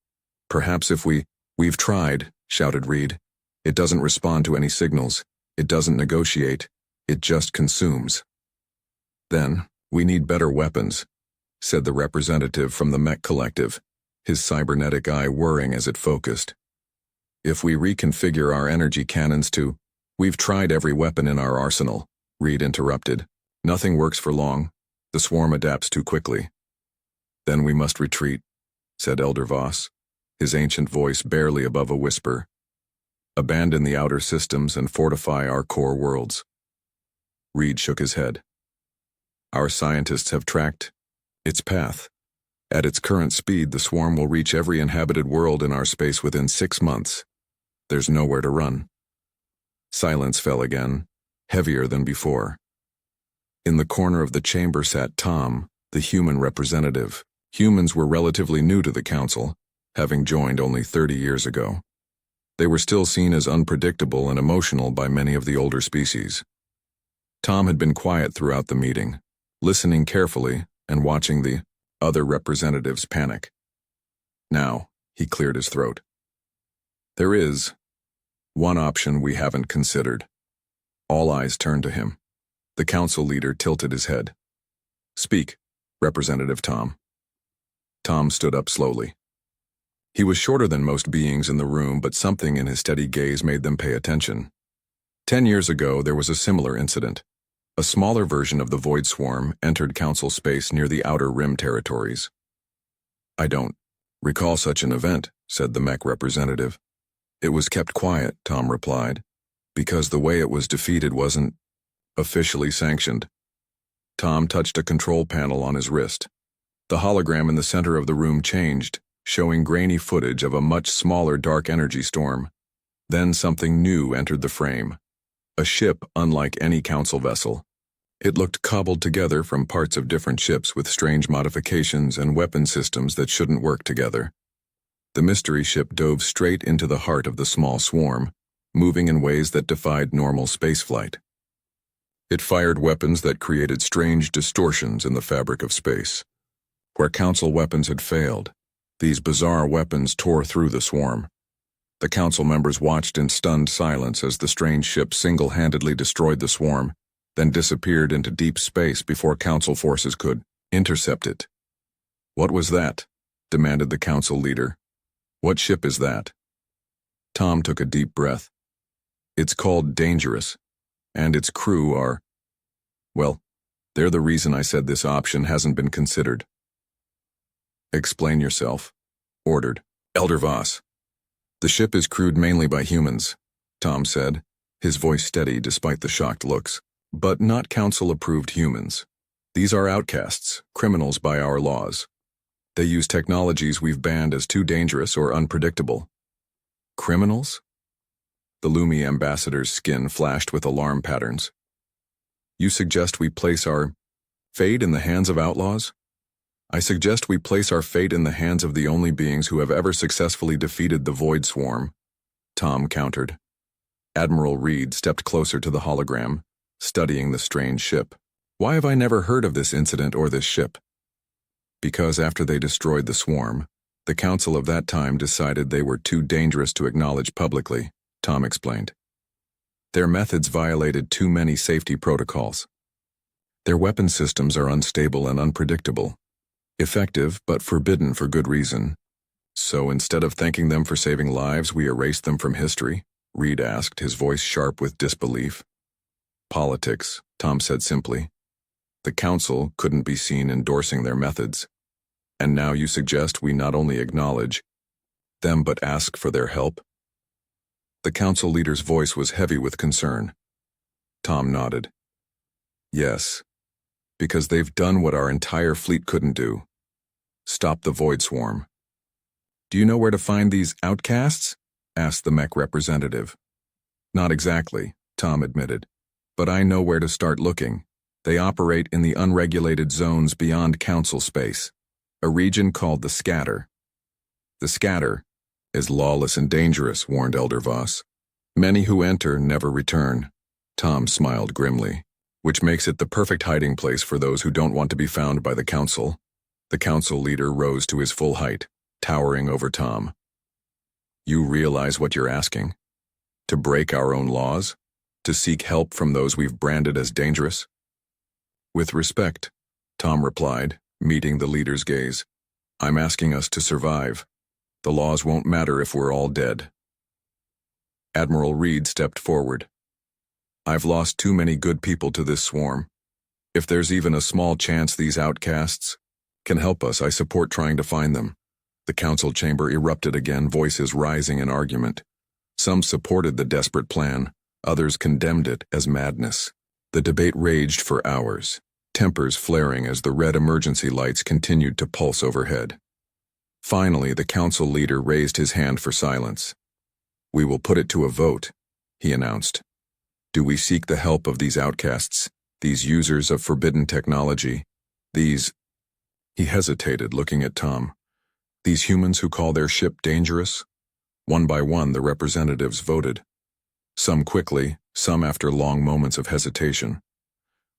Perhaps if we've tried, shouted Reed. It doesn't respond to any signals. It doesn't negotiate. It just consumes. Then, we need better weapons, said the representative from the Mech Collective, his cybernetic eye whirring as it focused. If we reconfigure our energy cannons to... We've tried every weapon in our arsenal, Reed interrupted. Nothing works for long. The swarm adapts too quickly. Then we must retreat, said Elder Voss, his ancient voice barely above a whisper. Abandon the outer systems and fortify our core worlds. Reed shook his head. Our scientists have tracked its path. At its current speed, the swarm will reach every inhabited world in our space within 6 months. There's nowhere to run. Silence fell again, heavier than before. In the corner of the chamber sat Tom, the human representative. Humans were relatively new to the council, having joined only 30 years ago. They were still seen as unpredictable and emotional by many of the older species. Tom had been quiet throughout the meeting, listening carefully and watching the other representatives panic. Now, he cleared his throat. There is one option we haven't considered. All eyes turned to him. The council leader tilted his head. Speak, Representative Tom. Tom stood up slowly. He was shorter than most beings in the room, but something in his steady gaze made them pay attention. 10 years ago, there was a similar incident. A smaller version of the Void Swarm entered council space near the Outer Rim territories. I don't recall such an event, said the mech representative. It was kept quiet, Tom replied, because the way it was defeated wasn't officially sanctioned. Tom touched a control panel on his wrist. The hologram in the center of the room changed, showing grainy footage of a much smaller dark energy storm. Then something new entered the frame. A ship unlike any council vessel. It looked cobbled together from parts of different ships with strange modifications and weapon systems that shouldn't work together. The mystery ship dove straight into the heart of the small swarm, moving in ways that defied normal spaceflight. It fired weapons that created strange distortions in the fabric of space. Where council weapons had failed, these bizarre weapons tore through the swarm. The council members watched in stunned silence as the strange ship single-handedly destroyed the swarm, then disappeared into deep space before council forces could intercept it. What was that? Demanded the council leader. What ship is that? Tom took a deep breath. It's called Dangerous, and its crew are... Well, they're the reason I said this option hasn't been considered. Explain yourself, ordered Elder Voss. The ship is crewed mainly by humans, Tom said, his voice steady despite the shocked looks. But not council-approved humans. These are outcasts, criminals by our laws. They use technologies we've banned as too dangerous or unpredictable. Criminals? The Lumi ambassador's skin flashed with alarm patterns. You suggest we place our fate in the hands of outlaws? I suggest we place our fate in the hands of the only beings who have ever successfully defeated the Void Swarm, Tom countered. Admiral Reed stepped closer to the hologram, studying the strange ship. Why have I never heard of this incident or this ship? Because after they destroyed the swarm, the council of that time decided they were too dangerous to acknowledge publicly, Tom explained. Their methods violated too many safety protocols. Their weapon systems are unstable and unpredictable. Effective, but forbidden for good reason. So instead of thanking them for saving lives, we erased them from history? Reed asked, his voice sharp with disbelief. Politics, Tom said simply. The council couldn't be seen endorsing their methods. And now you suggest we not only acknowledge them but ask for their help? The council leader's voice was heavy with concern. Tom nodded. Yes, because they've done what our entire fleet couldn't do. Stop the Void Swarm. Do you know where to find these outcasts? Asked the mech representative. Not exactly, Tom admitted. But I know where to start looking. They operate in the unregulated zones beyond council space, a region called the Scatter. The Scatter is lawless and dangerous, warned Elder Voss. Many who enter never return. Tom smiled grimly, which makes it the perfect hiding place for those who don't want to be found by the council. The council leader rose to his full height, towering over Tom. You realize what you're asking? To break our own laws? To seek help from those we've branded as dangerous? With respect, Tom replied, meeting the leader's gaze. I'm asking us to survive. The laws won't matter if we're all dead. Admiral Reed stepped forward. I've lost too many good people to this swarm. If there's even a small chance these outcasts can help us, I support trying to find them. The council chamber erupted again, voices rising in argument. Some supported the desperate plan, others condemned it as madness. The debate raged for hours, tempers flaring as the red emergency lights continued to pulse overhead. Finally, the council leader raised his hand for silence. We will put it to a vote, he announced. Do we seek the help of these outcasts, these users of forbidden technology, these— He hesitated, looking at Tom. These humans who call their ship dangerous? One by one, the representatives voted. Some quickly, some after long moments of hesitation.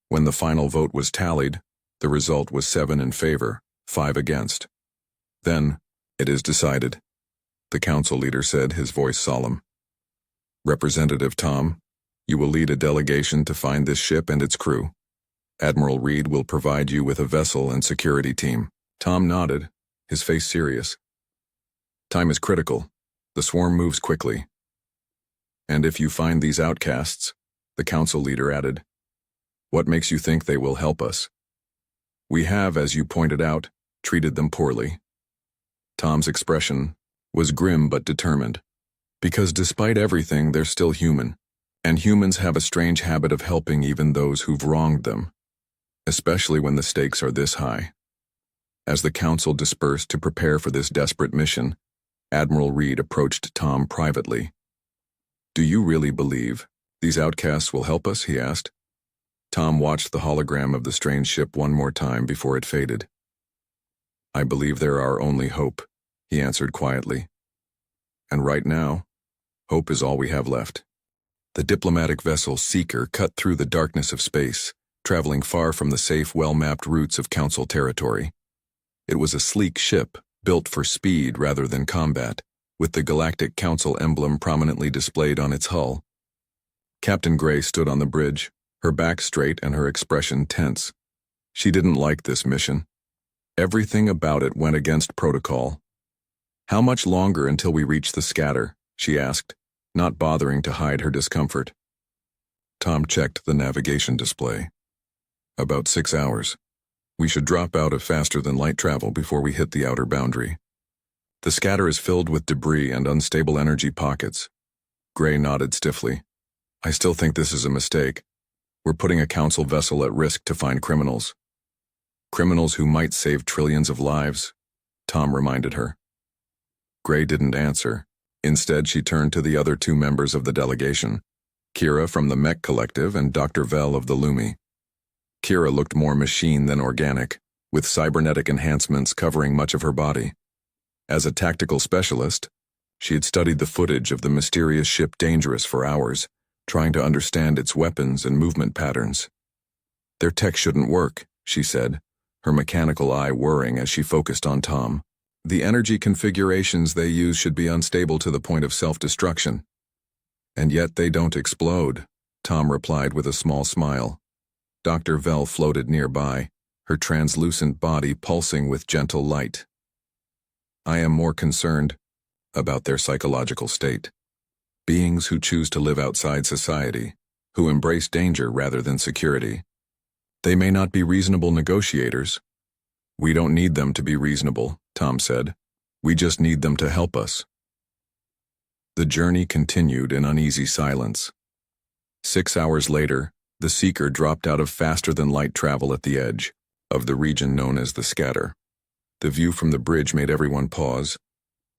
When the final vote was tallied, the result was 7 in favor, 5 against. Then, it is decided, the council leader said, his voice solemn. Representative Tom, you will lead a delegation to find this ship and its crew. Admiral Reed will provide you with a vessel and security team. Tom nodded, his face serious. Time is critical. The swarm moves quickly. And if you find these outcasts, the council leader added, what makes you think they will help us? We have, as you pointed out, treated them poorly. Tom's expression was grim but determined, because despite everything, they're still human, and humans have a strange habit of helping even those who've wronged them, especially when the stakes are this high. As the council dispersed to prepare for this desperate mission, Admiral Reed approached Tom privately. Do you really believe these outcasts will help us? He asked. Tom watched the hologram of the strange ship one more time before it faded. I believe they're our only hope, he answered quietly. And right now, hope is all we have left. The diplomatic vessel Seeker cut through the darkness of space, traveling far from the safe, well-mapped routes of Council territory. It was a sleek ship, built for speed rather than combat, with the Galactic Council emblem prominently displayed on its hull. Captain Gray stood on the bridge, her back straight and her expression tense. She didn't like this mission. Everything about it went against protocol. How much longer until we reach the scatter? She asked, not bothering to hide her discomfort. Tom checked the navigation display. About 6 hours. We should drop out of faster-than-light travel before we hit the outer boundary. The scatter is filled with debris and unstable energy pockets. Gray nodded stiffly. I still think this is a mistake. We're putting a council vessel at risk to find criminals. Criminals who might save trillions of lives, Tom reminded her. Gray didn't answer. Instead, she turned to the other 2 members of the delegation, Kira from the Mech Collective and Dr. Vell of the Lumi. Kira looked more machine than organic, with cybernetic enhancements covering much of her body. As a tactical specialist, she had studied the footage of the mysterious ship Dangerous for hours, trying to understand its weapons and movement patterns. Their tech shouldn't work, she said, her mechanical eye whirring as she focused on Tom. The energy configurations they use should be unstable to the point of self-destruction. And yet they don't explode, Tom replied with a small smile. Dr. Vell floated nearby, her translucent body pulsing with gentle light. I am more concerned about their psychological state. Beings who choose to live outside society, who embrace danger rather than security. They may not be reasonable negotiators. We don't need them to be reasonable, Tom said. We just need them to help us. The journey continued in uneasy silence. 6 hours later, the Seeker dropped out of faster-than-light travel at the edge of the region known as the scatter. The view from the bridge made everyone pause.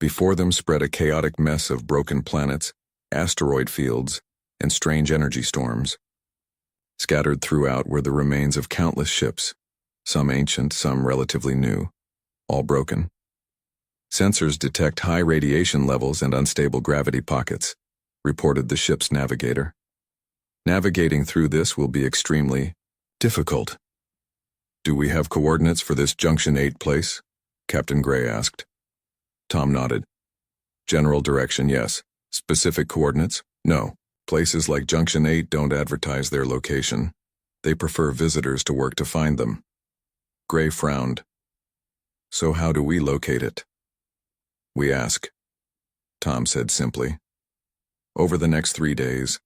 Before them spread a chaotic mess of broken planets, asteroid fields, and strange energy storms. Scattered throughout were the remains of countless ships, some ancient, some relatively new, all broken. Sensors detect high radiation levels and unstable gravity pockets, reported the ship's navigator. Navigating through this will be extremely difficult. Do we have coordinates for this Junction 8 place? Captain Gray asked. Tom nodded. General direction, yes. Specific coordinates? No. Places like Junction 8 don't advertise their location. They prefer visitors to work to find them. Gray frowned. So how do we locate it? We ask, Tom said simply. Over the next 3 days,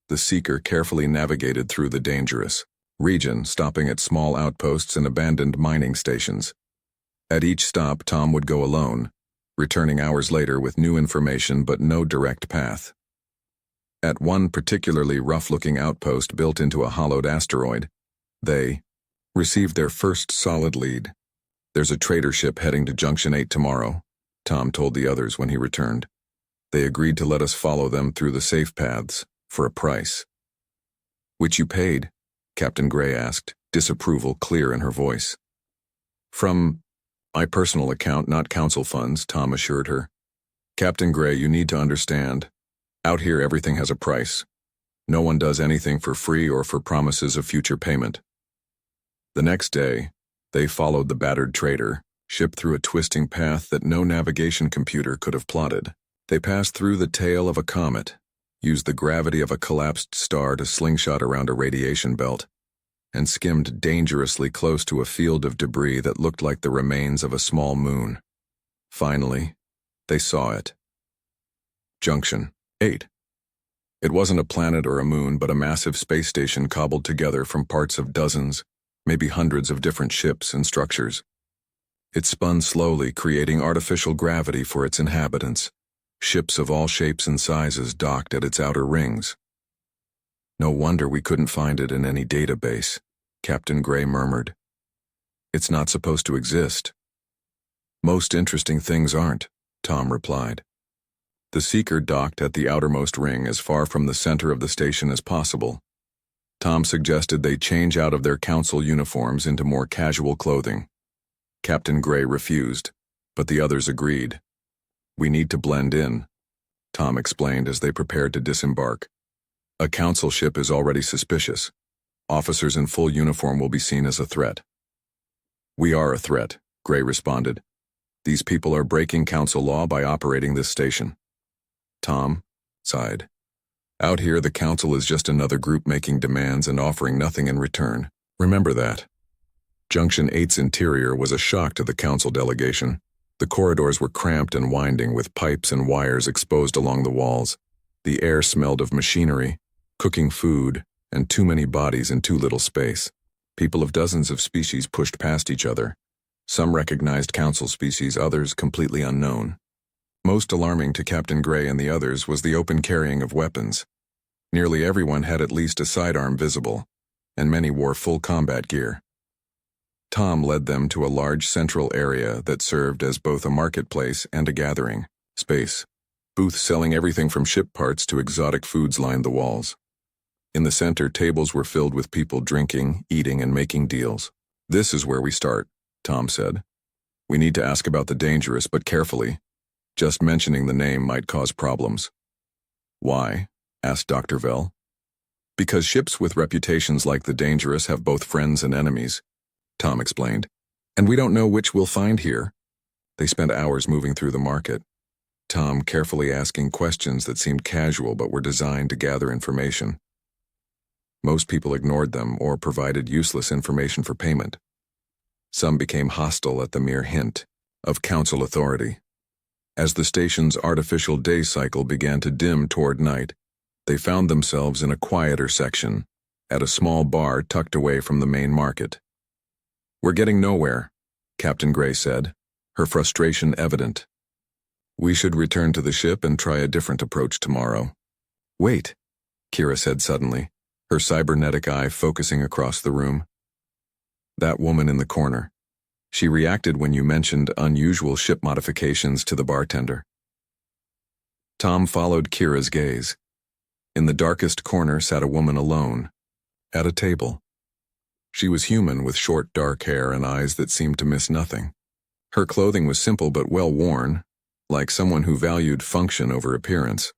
the Seeker carefully navigated through the dangerous region, stopping at small outposts and abandoned mining stations. At each stop, Tom would go alone, returning hours later with new information but no direct path. At one particularly rough-looking outpost built into a hollowed asteroid, they received their first solid lead. "There's a trader ship heading to Junction 8 tomorrow," Tom told the others when he returned. "They agreed to let us follow them through the safe paths for a price." "Which you paid?" Captain Gray asked, disapproval clear in her voice. "From my personal account, not council funds," Tom assured her. "Captain Gray, you need to understand. Out here everything has a price. No one does anything for free or for promises of future payment." The next day, they followed the battered trader ship through a twisting path that no navigation computer could have plotted. They passed through the tail of a comet, used the gravity of a collapsed star to slingshot around a radiation belt, and skimmed dangerously close to a field of debris that looked like the remains of a small moon. Finally, they saw it. Junction 8. It wasn't a planet or a moon, but a massive space station cobbled together from parts of dozens, maybe hundreds of different ships and structures. It spun slowly, creating artificial gravity for its inhabitants. Ships of all shapes and sizes docked at its outer rings. "No wonder we couldn't find it in any database," Captain Gray murmured. "It's not supposed to exist." "Most interesting things aren't," Tom replied. The Seeker docked at the outermost ring, as far from the center of the station as possible. Tom suggested they change out of their council uniforms into more casual clothing. Captain Gray refused, but the others agreed. "We need to blend in," Tom explained as they prepared to disembark. "A council ship is already suspicious. Officers in full uniform will be seen as a threat." "We are a threat," Gray responded. "These people are breaking council law by operating this station." Tom sighed. "Out here, the council is just another group making demands and offering nothing in return. Remember that." Junction 8's interior was a shock to the council delegation. The corridors were cramped and winding, with pipes and wires exposed along the walls. The air smelled of machinery, cooking food, and too many bodies in too little space. People of dozens of species pushed past each other. Some recognized council species, others completely unknown. Most alarming to Captain Gray and the others was the open carrying of weapons. Nearly everyone had at least a sidearm visible, and many wore full combat gear. Tom led them to a large central area that served as both a marketplace and a gathering space. Booths selling everything from ship parts to exotic foods lined the walls. In the center, tables were filled with people drinking, eating, and making deals. "This is where we start," Tom said. "We need to ask about the dangerous, but carefully. Just mentioning the name might cause problems." "Why?" asked Dr. Vell. "Because ships with reputations like the dangerous have both friends and enemies," Tom explained. "And we don't know which we'll find here." They spent hours moving through the market, Tom carefully asking questions that seemed casual but were designed to gather information. Most people ignored them or provided useless information for payment. Some became hostile at the mere hint of council authority. As the station's artificial day cycle began to dim toward night, they found themselves in a quieter section, at a small bar tucked away from the main market. "We're getting nowhere," Captain Gray said, her frustration evident. "We should return to the ship and try a different approach tomorrow." "Wait," Kira said suddenly, her cybernetic eye focusing across the room. "That woman in the corner. She reacted when you mentioned unusual ship modifications to the bartender." Tom followed Kira's gaze. In the darkest corner sat a woman alone, at a table. She was human, with short dark hair and eyes that seemed to miss nothing. Her clothing was simple but well worn, like someone who valued function over appearance.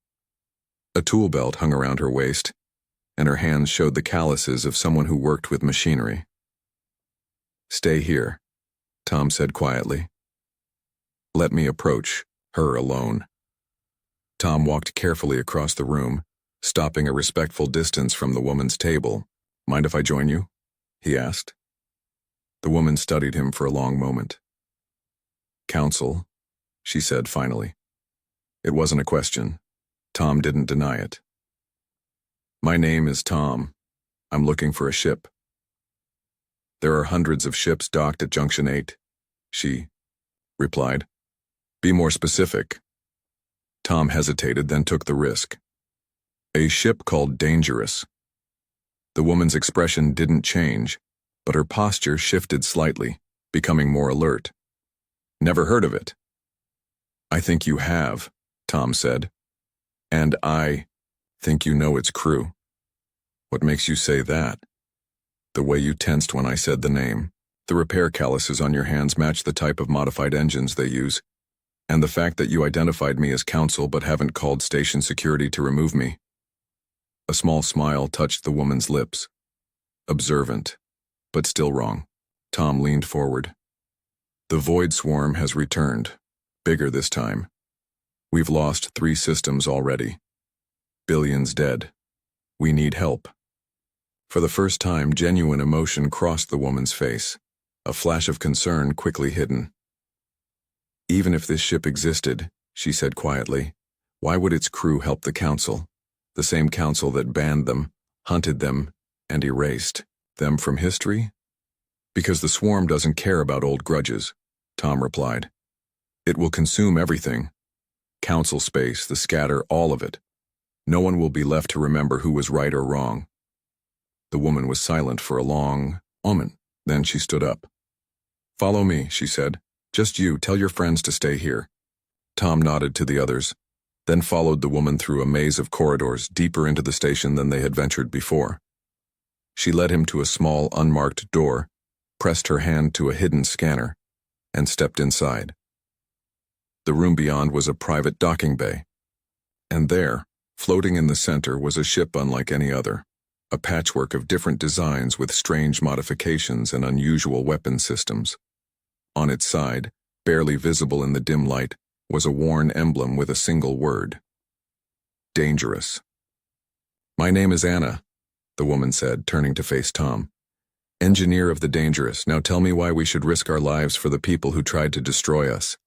A tool belt hung around her waist, and her hands showed the calluses of someone who worked with machinery. "Stay here," Tom said quietly. "Let me approach her alone." Tom walked carefully across the room, stopping a respectful distance from the woman's table. "Mind if I join you?" he asked. The woman studied him for a long moment. "Counsel," she said finally. It wasn't a question, Tom didn't deny it. My name is Tom. I'm looking for a ship. There are hundreds of ships docked at Junction 8, she replied. Be more specific. Tom hesitated, then took the risk. A ship called Dangerous. The woman's expression didn't change, but her posture shifted slightly, becoming more alert. Never heard of it. I think you have, Tom said. And I think you know its crew. What makes you say that? The way you tensed when I said the name. The repair calluses on your hands match the type of modified engines they use. And the fact that you identified me as counsel but haven't called station security to remove me. A small smile touched the woman's lips. Observant, but still wrong. Tom leaned forward. The Void Swarm has returned, bigger this time. We've lost 3 systems already. Billions dead. We need help. For the first time, genuine emotion crossed the woman's face, a flash of concern quickly hidden. Even if this ship existed, she said quietly, why would its crew help the Council? The same Council that banned them, hunted them, and erased them from history? Because the Swarm doesn't care about old grudges, Tom replied. It will consume everything. Council space, the scatter, all of it. No one will be left to remember who was right or wrong. The woman was silent for a long moment. Then she stood up. Follow me, she said. Just you, tell your friends to stay here. Tom nodded to the others, then followed the woman through a maze of corridors deeper into the station than they had ventured before. She led him to a small, unmarked door, pressed her hand to a hidden scanner, and stepped inside. The room beyond was a private docking bay. And there, floating in the center, was a ship unlike any other, a patchwork of different designs with strange modifications and unusual weapon systems. On its side, barely visible in the dim light, was a worn emblem with a single word. Dangerous. My name is Anna, the woman said, turning to face Tom. Engineer of the Dangerous, now tell me why we should risk our lives for the people who tried to destroy us.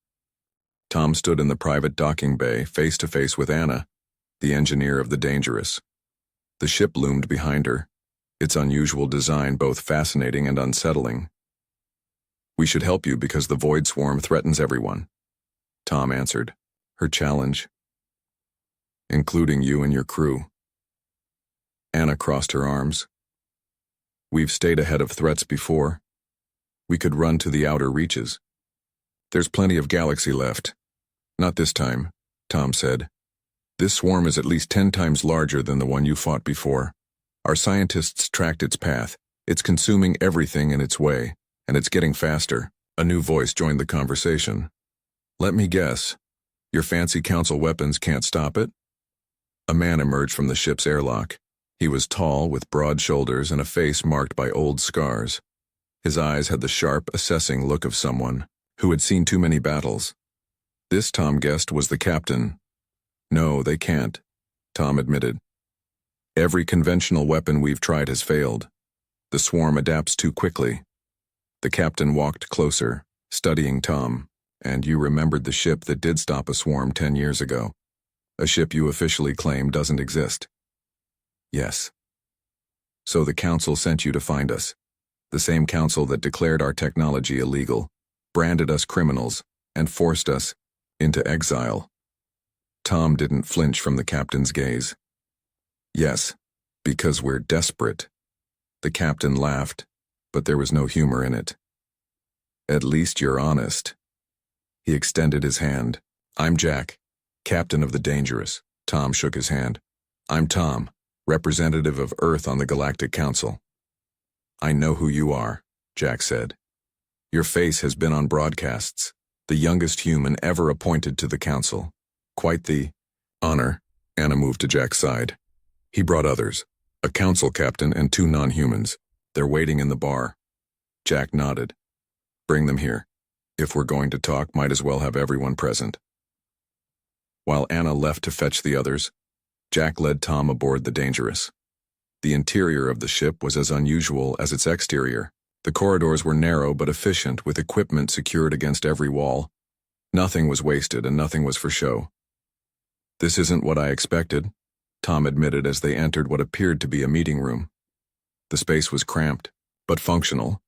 Tom stood in the private docking bay, face to face with Anna, the engineer of the Dangerous. The ship loomed behind her, its unusual design both fascinating and unsettling. We should help you because the Void Swarm threatens everyone, Tom answered, her challenge, including you and your crew. Anna crossed her arms. We've stayed ahead of threats before. We could run to the outer reaches. There's plenty of galaxy left. Not this time, Tom said. This swarm is at least 10 times larger than the one you fought before. Our scientists tracked its path. It's consuming everything in its way, and it's getting faster. A new voice joined the conversation. Let me guess. Your fancy council weapons can't stop it? A man emerged from the ship's airlock. He was tall, with broad shoulders and a face marked by old scars. His eyes had the sharp, assessing look of someone who had seen too many battles. This, Tom guessed, was the captain. No, they can't, Tom admitted. Every conventional weapon we've tried has failed. The swarm adapts too quickly. The captain walked closer, studying Tom. And you remembered the ship that did stop a swarm 10 years ago. A ship you officially claim doesn't exist. Yes. So the council sent you to find us. The same council that declared our technology illegal, branded us criminals, and forced us into exile. Tom didn't flinch from the captain's gaze. Yes, because we're desperate. The captain laughed, but there was no humor in it. At least you're honest. He extended his hand. I'm Jack, captain of the Dangerous. Tom shook his hand. I'm Tom, representative of Earth on the Galactic Council. I know who you are, Jack said. Your face has been on broadcasts, the youngest human ever appointed to the Council. Quite the honor. Anna moved to Jack's side. He brought others, a council captain and 2 non-humans. They're waiting in the bar. Jack nodded. Bring them here. If we're going to talk, might as well have everyone present. While Anna left to fetch the others, Jack led Tom aboard the Dangerous. The interior of the ship was as unusual as its exterior. The corridors were narrow but efficient, with equipment secured against every wall. Nothing was wasted and nothing was for show. "This isn't what I expected," Tom admitted as they entered what appeared to be a meeting room. The space was cramped, but functional,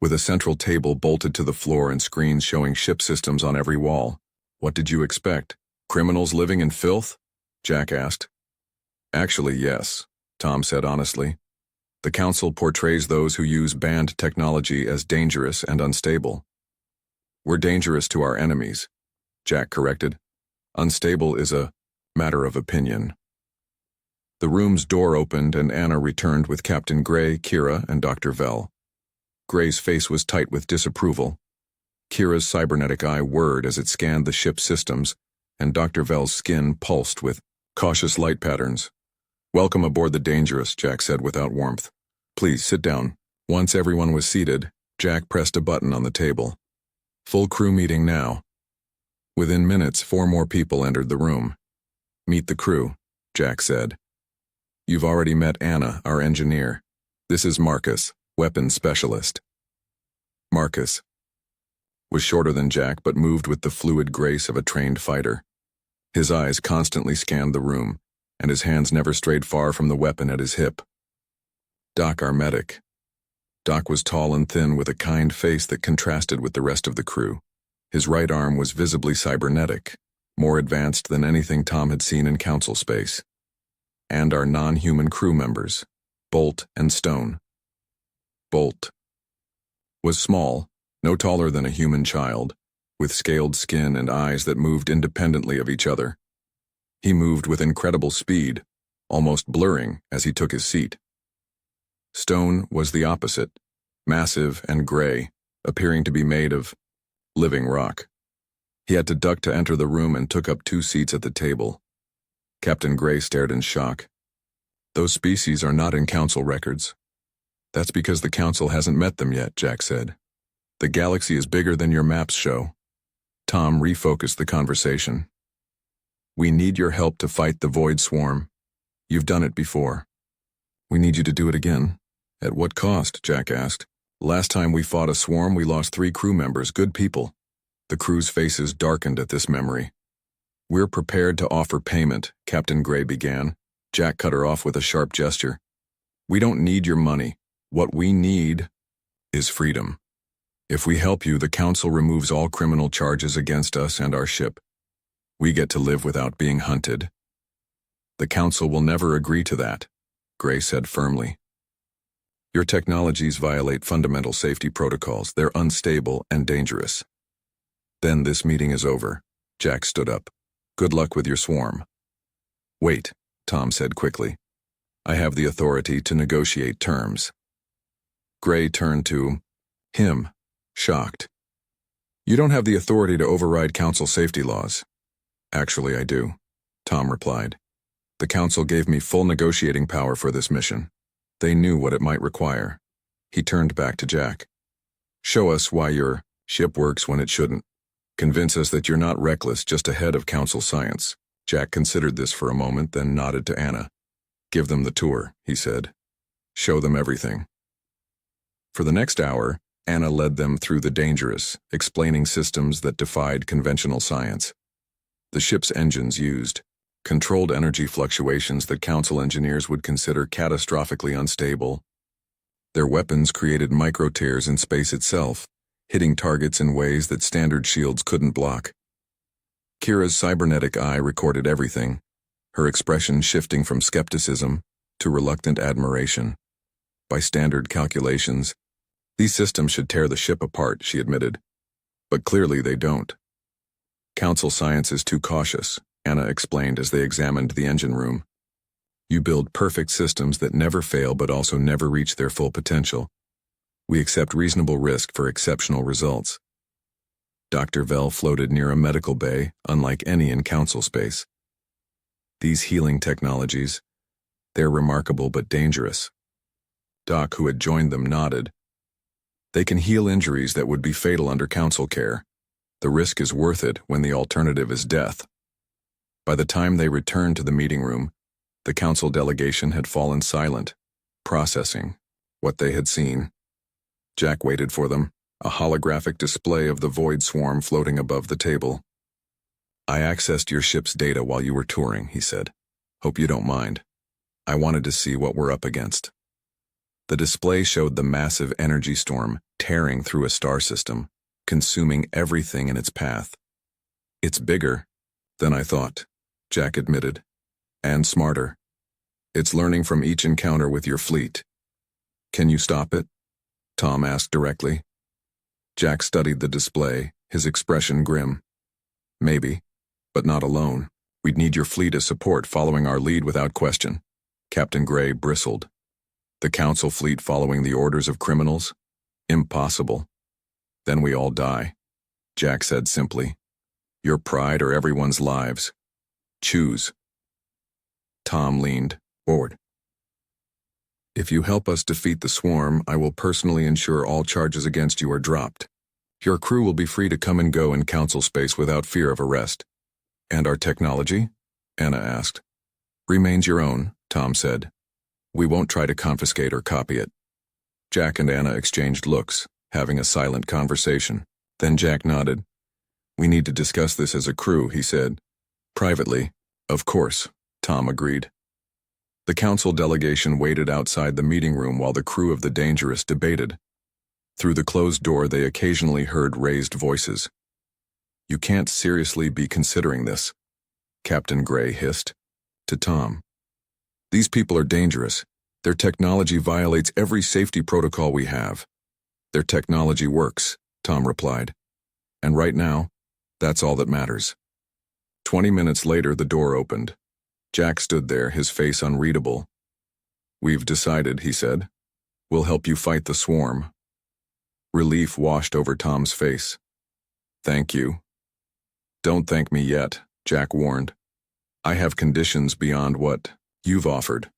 with a central table bolted to the floor and screens showing ship systems on every wall. "What did you expect? Criminals living in filth?" Jack asked. "Actually, yes," Tom said honestly. "The Council portrays those who use banned technology as dangerous and unstable." "We're dangerous to our enemies," Jack corrected. "Unstable is a matter of opinion." The room's door opened and Anna returned with Captain Gray, Kira, and Dr. Vell. Gray's face was tight with disapproval. Kira's cybernetic eye whirred as it scanned the ship's systems, and Dr. Vell's skin pulsed with cautious light patterns. "Welcome aboard the Dangerous," Jack said without warmth. "Please sit down." Once everyone was seated, Jack pressed a button on the table. "Full crew meeting now." Within minutes, 4 more people entered the room. "Meet the crew," Jack said. "You've already met Anna, our engineer. This is Marcus, weapons specialist." Marcus was shorter than Jack but moved with the fluid grace of a trained fighter. His eyes constantly scanned the room, and his hands never strayed far from the weapon at his hip. Doc, our medic. Doc was tall and thin with a kind face that contrasted with the rest of the crew. His right arm was visibly cybernetic, more advanced than anything Tom had seen in Council space. And our non-human crew members, Bolt and Stone. Bolt was small, no taller than a human child, with scaled skin and eyes that moved independently of each other. He moved with incredible speed, almost blurring as he took his seat. Stone was the opposite, massive and gray, appearing to be made of living rock. He had to duck to enter the room and took up 2 seats at the table. Captain Gray stared in shock. "Those species are not in Council records." "That's because the Council hasn't met them yet," Jack said. "The galaxy is bigger than your maps show." Tom refocused the conversation. "We need your help to fight the Void Swarm. You've done it before." "We need you to do it again." "At what cost?" Jack asked. "Last time we fought a swarm, we lost 3 crew members, good people." The crew's faces darkened at this memory. "We're prepared to offer payment," Captain Gray began. Jack cut her off with a sharp gesture. "We don't need your money. What we need is freedom. If we help you, the Council removes all criminal charges against us and our ship. We get to live without being hunted." "The Council will never agree to that," Gray said firmly. "Your technologies violate fundamental safety protocols. They're unstable and dangerous." "Then this meeting is over." Jack stood up. "Good luck with your swarm." "Wait," Tom said quickly. "I have the authority to negotiate terms." Gray turned to him, shocked. "You don't have the authority to override Council safety laws." "Actually, I do," Tom replied. "The Council gave me full negotiating power for this mission. They knew what it might require." He turned back to Jack. "Show us why your ship works when it shouldn't. Convince us that you're not reckless, just ahead of Council science." Jack considered this for a moment, then nodded to Anna. "Give them the tour," he said. "Show them everything." For the next hour, Anna led them through the Dangerous, explaining systems that defied conventional science. The ship's engines used controlled energy fluctuations that Council engineers would consider catastrophically unstable. Their weapons created micro-tears in space itself, hitting targets in ways that standard shields couldn't block. Kira's cybernetic eye recorded everything, her expression shifting from skepticism to reluctant admiration. By standard calculations, these systems should tear the ship apart, she admitted. But clearly they don't. Council science is too cautious, Anna explained as they examined the engine room. You build perfect systems that never fail but also never reach their full potential. We accept reasonable risk for exceptional results. Dr. Vell floated near a medical bay, unlike any in Council space. These healing technologies, they're remarkable but dangerous. Doc, who had joined them, nodded. They can heal injuries that would be fatal under Council care. The risk is worth it when the alternative is death. By the time they returned to the meeting room, the Council delegation had fallen silent, processing what they had seen. Jack waited for them, a holographic display of the Void Swarm floating above the table. I accessed your ship's data while you were touring, he said. Hope you don't mind. I wanted to see what we're up against. The display showed the massive energy storm tearing through a star system, consuming everything in its path. It's bigger than I thought, Jack admitted, and smarter. It's learning from each encounter with your fleet. Can you stop it? Tom asked directly. Jack studied the display, his expression grim. Maybe, but not alone. We'd need your fleet as support following our lead without question. Captain Gray bristled. The Council fleet following the orders of criminals? Impossible. Then we all die, Jack said simply. Your pride or everyone's lives. Choose. Tom leaned forward. If you help us defeat the swarm, I will personally ensure all charges against you are dropped. Your crew will be free to come and go in Council space without fear of arrest. And our technology? Anna asked. Remains your own, Tom said. We won't try to confiscate or copy it. Jack and Anna exchanged looks, having a silent conversation. Then Jack nodded. We need to discuss this as a crew, he said. Privately, of course, Tom agreed. The Council delegation waited outside the meeting room while the crew of the Dangerous debated. Through the closed door they occasionally heard raised voices. You can't seriously be considering this, Captain Gray hissed. To Tom. These people are dangerous. Their technology violates every safety protocol we have. Their technology works, Tom replied. And right now, that's all that matters. 20 minutes later, the door opened. Jack stood there, his face unreadable. We've decided, he said. We'll help you fight the swarm. Relief washed over Tom's face. Thank you. Don't thank me yet, Jack warned. I have conditions beyond what you've offered.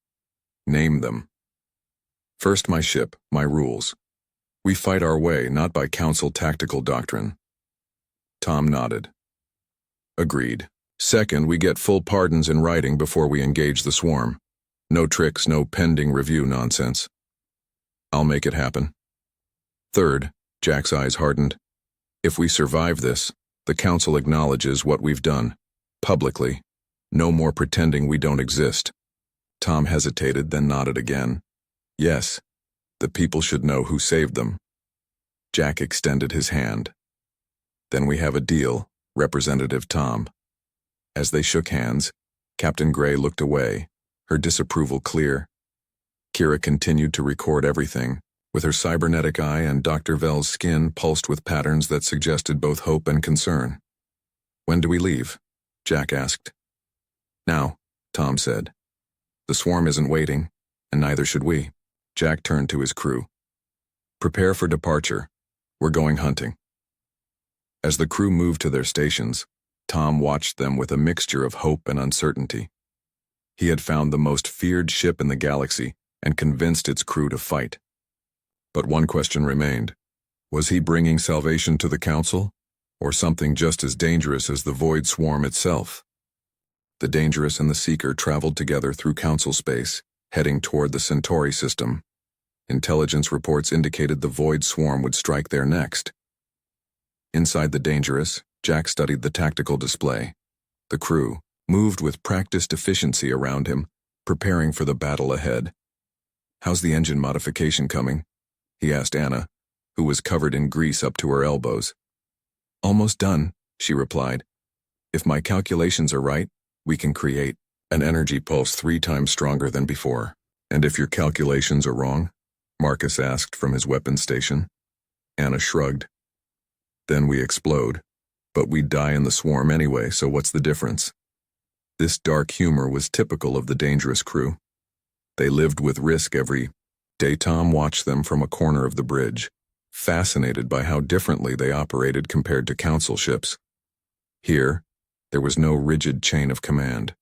Name them. First, my ship, my rules. We fight our way, not by Council tactical doctrine. Tom nodded. Agreed. Second, we get full pardons in writing before we engage the swarm. No tricks, no pending review nonsense. I'll make it happen. Third, Jack's eyes hardened. If we survive this, the Council acknowledges what we've done. Publicly. No more pretending we don't exist. Tom hesitated, then nodded again. Yes, the people should know who saved them. Jack extended his hand. Then we have a deal, Representative Tom. As they shook hands, Captain Gray looked away, her disapproval clear. Kira continued to record everything, with her cybernetic eye and Dr. Vell's skin pulsed with patterns that suggested both hope and concern. When do we leave? Jack asked. Now, Tom said. The swarm isn't waiting, and neither should we. Jack turned to his crew. Prepare for departure. We're going hunting. As the crew moved to their stations, Tom watched them with a mixture of hope and uncertainty. He had found the most feared ship in the galaxy and convinced its crew to fight. But one question remained. Was he bringing salvation to the Council, or something just as dangerous as the Void Swarm itself? The Dangerous and the Seeker traveled together through Council space, heading toward the Centauri system. Intelligence reports indicated the Void Swarm would strike there next. Inside the Dangerous, Jack studied the tactical display. The crew moved with practiced efficiency around him, preparing for the battle ahead. How's the engine modification coming? He asked Anna, who was covered in grease up to her elbows. Almost done, she replied. If my calculations are right, we can create an energy pulse 3 times stronger than before. And if your calculations are wrong? Marcus asked from his weapons station. Anna shrugged. Then we explode. But we'd die in the swarm anyway, so what's the difference? This dark humor was typical of the Dangerous crew. They lived with risk every day. Tom watched them from a corner of the bridge, fascinated by how differently they operated compared to Council ships. Here, there was no rigid chain of command.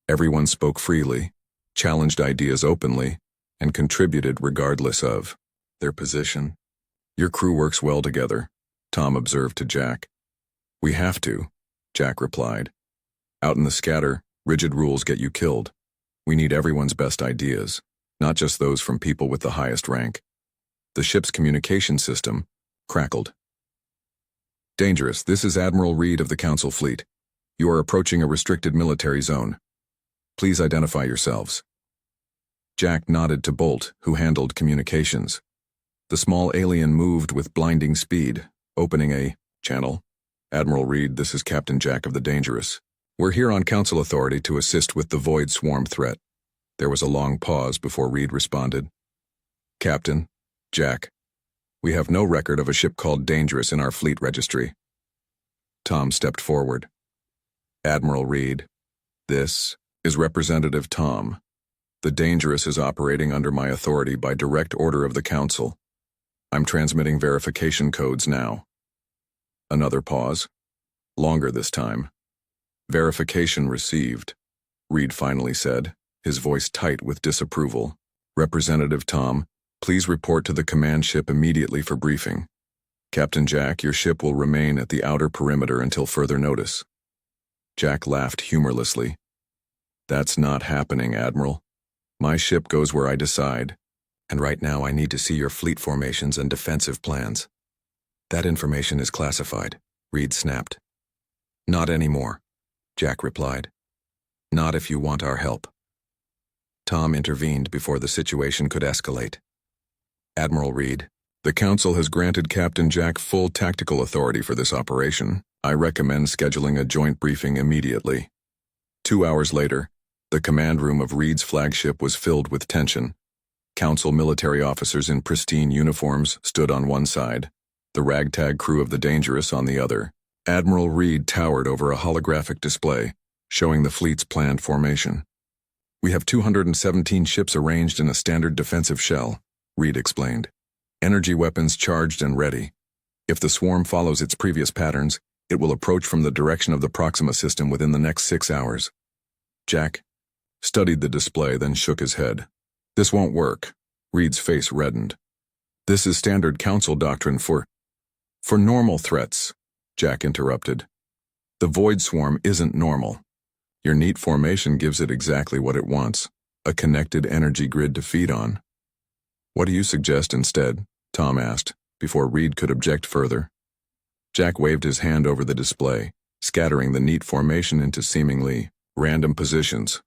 Everyone spoke freely, challenged ideas openly, and contributed regardless of their position. Your crew works well together, Tom observed to Jack. We have to, Jack replied. Out in the scatter, rigid rules get you killed. We need everyone's best ideas, not just those from people with the highest rank. The ship's communication system crackled. Dangerous, this is Admiral Reed of the Council Fleet. You are approaching a restricted military zone. Please identify yourselves. Jack nodded to Bolt, who handled communications. The small alien moved with blinding speed, opening a channel. Admiral Reed, this is Captain Jack of the Dangerous. We're here on Council authority to assist with the Void Swarm threat. There was a long pause before Reed responded. Captain, Jack, we have no record of a ship called Dangerous in our fleet registry. Tom stepped forward. Admiral Reed, this is Representative Tom. The Dangerous is operating under my authority by direct order of the Council. I'm transmitting verification codes now. Another pause. Longer this time. Verification received, Reed finally said, his voice tight with disapproval. Representative Tom, please report to the command ship immediately for briefing. Captain Jack, your ship will remain at the outer perimeter until further notice. Jack laughed humorlessly. That's not happening, Admiral. My ship goes where I decide, and right now I need to see your fleet formations and defensive plans. That information is classified, Reed snapped. Not anymore, Jack replied. Not if you want our help. Tom intervened before the situation could escalate. Admiral Reed, the Council has granted Captain Jack full tactical authority for this operation. I recommend scheduling a joint briefing immediately. 2 hours later, the command room of Reed's flagship was filled with tension. Council military officers in pristine uniforms stood on one side, the ragtag crew of the Dangerous on the other. Admiral Reed towered over a holographic display, showing the fleet's planned formation. We have 217 ships arranged in a standard defensive shell, Reed explained. Energy weapons charged and ready. If the swarm follows its previous patterns, it will approach from the direction of the Proxima system within the next 6 hours. Jack studied the display, then shook his head. This won't work. Reed's face reddened. This is standard Council doctrine for normal threats, Jack interrupted. The Void Swarm isn't normal. Your neat formation gives it exactly what it wants, a connected energy grid to feed on. What do you suggest instead? Tom asked, before Reed could object further. Jack waved his hand over the display, scattering the neat formation into seemingly random positions.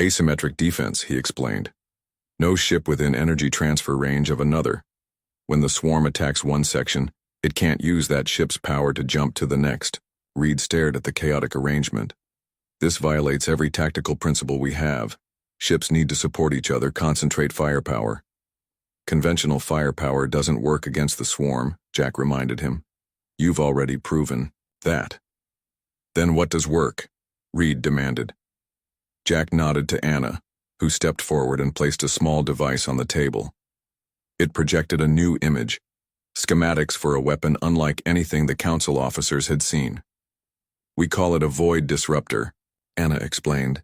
Asymmetric defense, he explained. No ship within energy transfer range of another. When the swarm attacks one section, it can't use that ship's power to jump to the next. Reed stared at the chaotic arrangement. This violates every tactical principle we have. Ships need to support each other, concentrate firepower. Conventional firepower doesn't work against the swarm, Jack reminded him. You've already proven that. Then what does work? Reed demanded. Jack nodded to Anna, who stepped forward and placed a small device on the table. It projected a new image, schematics for a weapon unlike anything the Council officers had seen. We call it a void disruptor, Anna explained.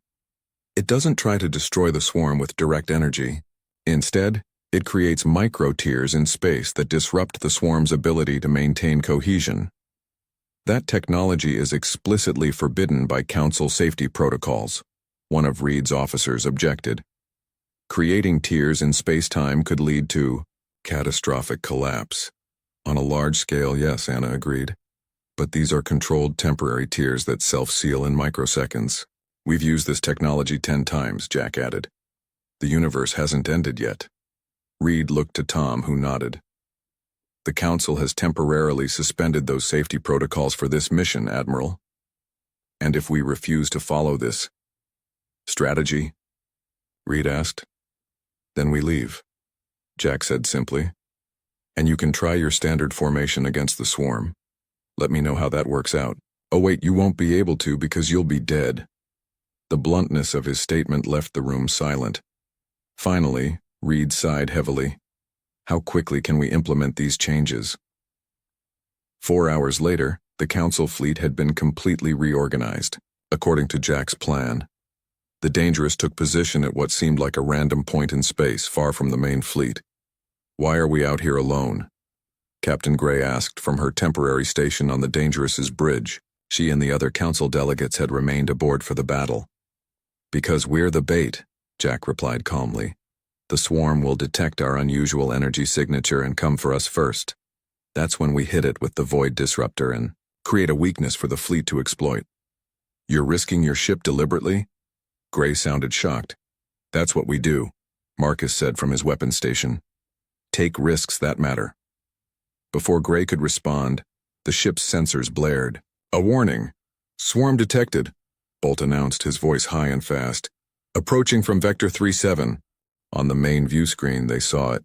It doesn't try to destroy the swarm with direct energy. Instead, it creates micro-tiers in space that disrupt the swarm's ability to maintain cohesion. That technology is explicitly forbidden by Council safety protocols, one of Reed's officers objected. Creating tiers in space-time could lead to catastrophic collapse. On a large scale, yes, Anna agreed. But these are controlled temporary tiers that self-seal in microseconds. We've used this technology 10 times, Jack added. The universe hasn't ended yet. Reed looked to Tom, who nodded. The Council has temporarily suspended those safety protocols for this mission, Admiral. And if we refuse to follow this strategy? Reed asked. Then we leave, Jack said simply. And you can try your standard formation against the swarm. Let me know how that works out. Oh wait, you won't be able to because you'll be dead. The bluntness of his statement left the room silent. Finally, Reed sighed heavily. How quickly can we implement these changes? 4 hours later, the Council fleet had been completely reorganized, according to Jack's plan. The Dangerous took position at what seemed like a random point in space, far from the main fleet. Why are we out here alone? Captain Gray asked from her temporary station on the Dangerous's bridge. She and the other Council delegates had remained aboard for the battle. Because we're the bait, Jack replied calmly. The swarm will detect our unusual energy signature and come for us first. That's when we hit it with the void disruptor and create a weakness for the fleet to exploit. You're risking your ship deliberately? Gray sounded shocked. That's what we do, Marcus said from his weapons station. Take risks that matter. Before Gray could respond, the ship's sensors blared. A warning. Swarm detected, Bolt announced, his voice high and fast. Approaching from Vector 37. On the main view screen, they saw it.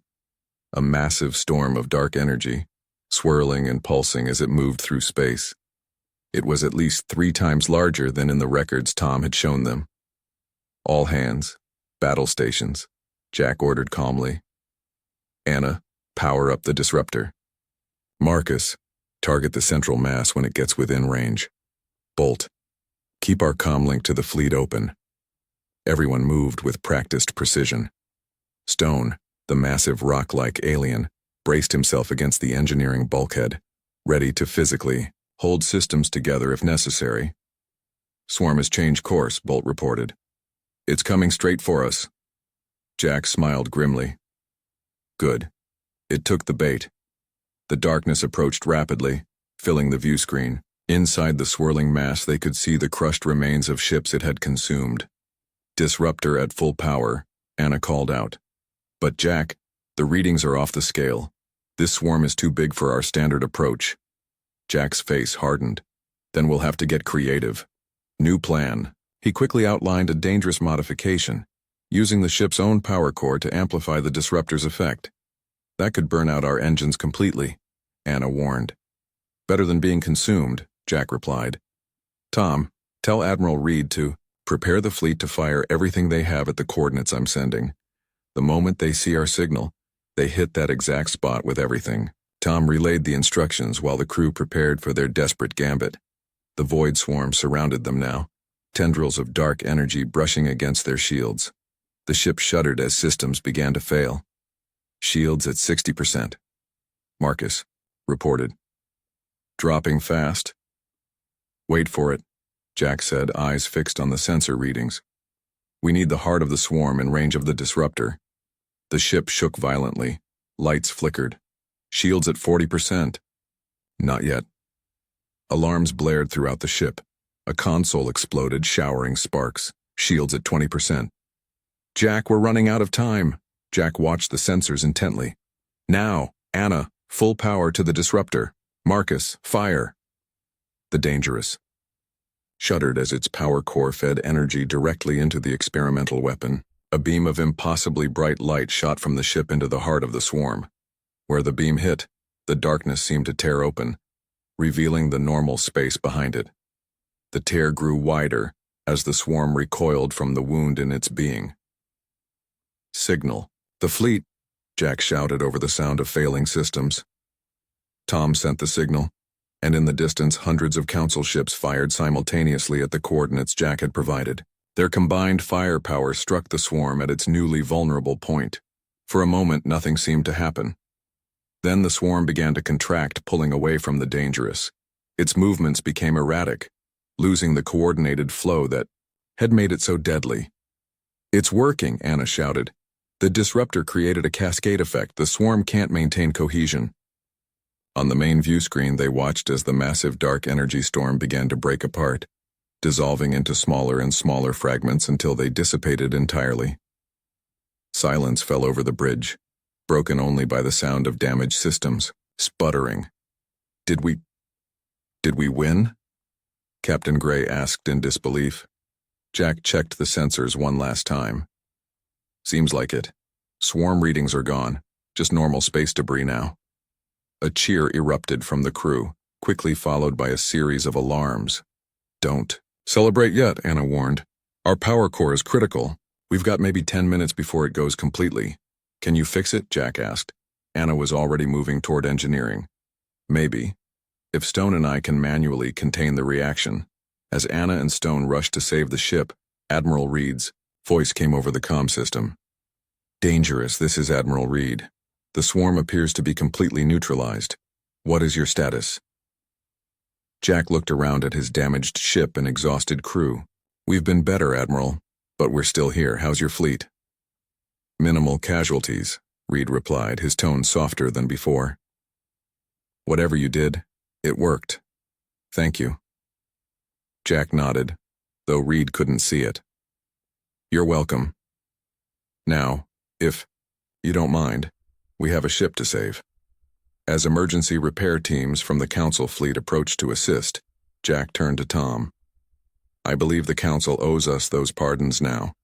A massive storm of dark energy, swirling and pulsing as it moved through space. It was at least 3 times larger than in the records Tom had shown them. All hands, battle stations, Jack ordered calmly. Anna, power up the disruptor. Marcus, target the central mass when it gets within range. Bolt, keep our comm link to the fleet open. Everyone moved with practiced precision. Stone, the massive rock-like alien, braced himself against the engineering bulkhead, ready to physically hold systems together if necessary. Swarm has changed course, Bolt reported. It's coming straight for us. Jack smiled grimly. Good. It took the bait. The darkness approached rapidly, filling the view screen. Inside the swirling mass, they could see the crushed remains of ships it had consumed. Disruptor at full power, Anna called out. But Jack, the readings are off the scale. This swarm is too big for our standard approach. Jack's face hardened. Then we'll have to get creative. New plan. He quickly outlined a dangerous modification, using the ship's own power core to amplify the disruptor's effect. That could burn out our engines completely, Anna warned. Better than being consumed, Jack replied. Tom, tell Admiral Reed to prepare the fleet to fire everything they have at the coordinates I'm sending. The moment they see our signal, they hit that exact spot with everything. Tom relayed the instructions while the crew prepared for their desperate gambit. The void swarm surrounded them now, tendrils of dark energy brushing against their shields. The ship shuddered as systems began to fail. Shields at 60%. Marcus reported. Dropping fast. Wait for it, Jack said, eyes fixed on the sensor readings. We need the heart of the swarm in range of the disruptor. The ship shook violently. Lights flickered. Shields at 40%. Not yet. Alarms blared throughout the ship. A console exploded, showering sparks. Shields at 20%. Jack, we're running out of time. Jack watched the sensors intently. Now, Anna, full power to the disruptor. Marcus, fire. The Dangerous shuddered as its power core fed energy directly into the experimental weapon. A beam of impossibly bright light shot from the ship into the heart of the swarm. Where the beam hit, the darkness seemed to tear open, revealing the normal space behind it. The tear grew wider as the swarm recoiled from the wound in its being. Signal. The fleet, Jack shouted over the sound of failing systems. Tom sent the signal, and in the distance hundreds of council ships fired simultaneously at the coordinates Jack had provided. Their combined firepower struck the swarm at its newly vulnerable point. For a moment, nothing seemed to happen. Then the swarm began to contract, pulling away from the Dangerous. Its movements became erratic, losing the coordinated flow that had made it so deadly. It's working, Anna shouted. The disruptor created a cascade effect. The swarm can't maintain cohesion. On the main view screen, they watched as the massive dark energy storm began to break apart, dissolving into smaller and smaller fragments until they dissipated entirely. Silence fell over the bridge, broken only by the sound of damaged systems, sputtering. Did we win? Captain Gray asked in disbelief. Jack checked the sensors one last time. Seems like it. Swarm readings are gone, just normal space debris now. A cheer erupted from the crew, quickly followed by a series of alarms. Don't celebrate yet, Anna warned. Our power core is critical. We've got maybe 10 minutes before it goes completely. Can you fix it? Jack asked. Anna was already moving toward engineering. Maybe. If Stone and I can manually contain the reaction. As Anna and Stone rushed to save the ship, Admiral Reed's voice came over the comm system. Dangerous, this is Admiral Reed. The swarm appears to be completely neutralized. What is your status? Jack looked around at his damaged ship and exhausted crew. We've been better, Admiral, but we're still here. How's your fleet? Minimal casualties, Reed replied, his tone softer than before. Whatever you did, it worked. Thank you. Jack nodded, though Reed couldn't see it. "You're welcome. Now, if you don't mind, we have a ship to save." As emergency repair teams from the Council fleet approached to assist, Jack turned to Tom. "I believe the Council owes us those pardons now,"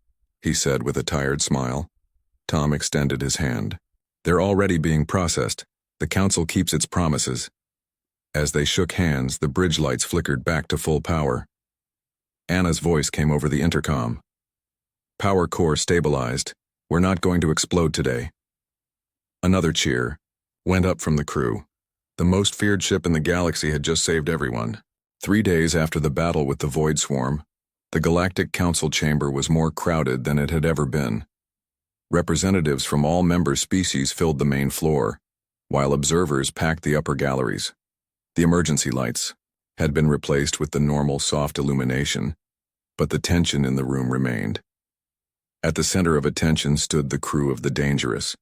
he said with a tired smile. Tom extended his hand. "They're already being processed. The Council keeps its promises." As they shook hands, the bridge lights flickered back to full power. Anna's voice came over the intercom. "Power core stabilized. We're not going to explode today." Another cheer went up from the crew. The most feared ship in the galaxy had just saved everyone. 3 days after the battle with the Void Swarm, the Galactic Council chamber was more crowded than it had ever been. Representatives from all member species filled the main floor, while observers packed the upper galleries. The emergency lights had been replaced with the normal soft illumination, but the tension in the room remained. At the center of attention stood the crew of the Dangerous.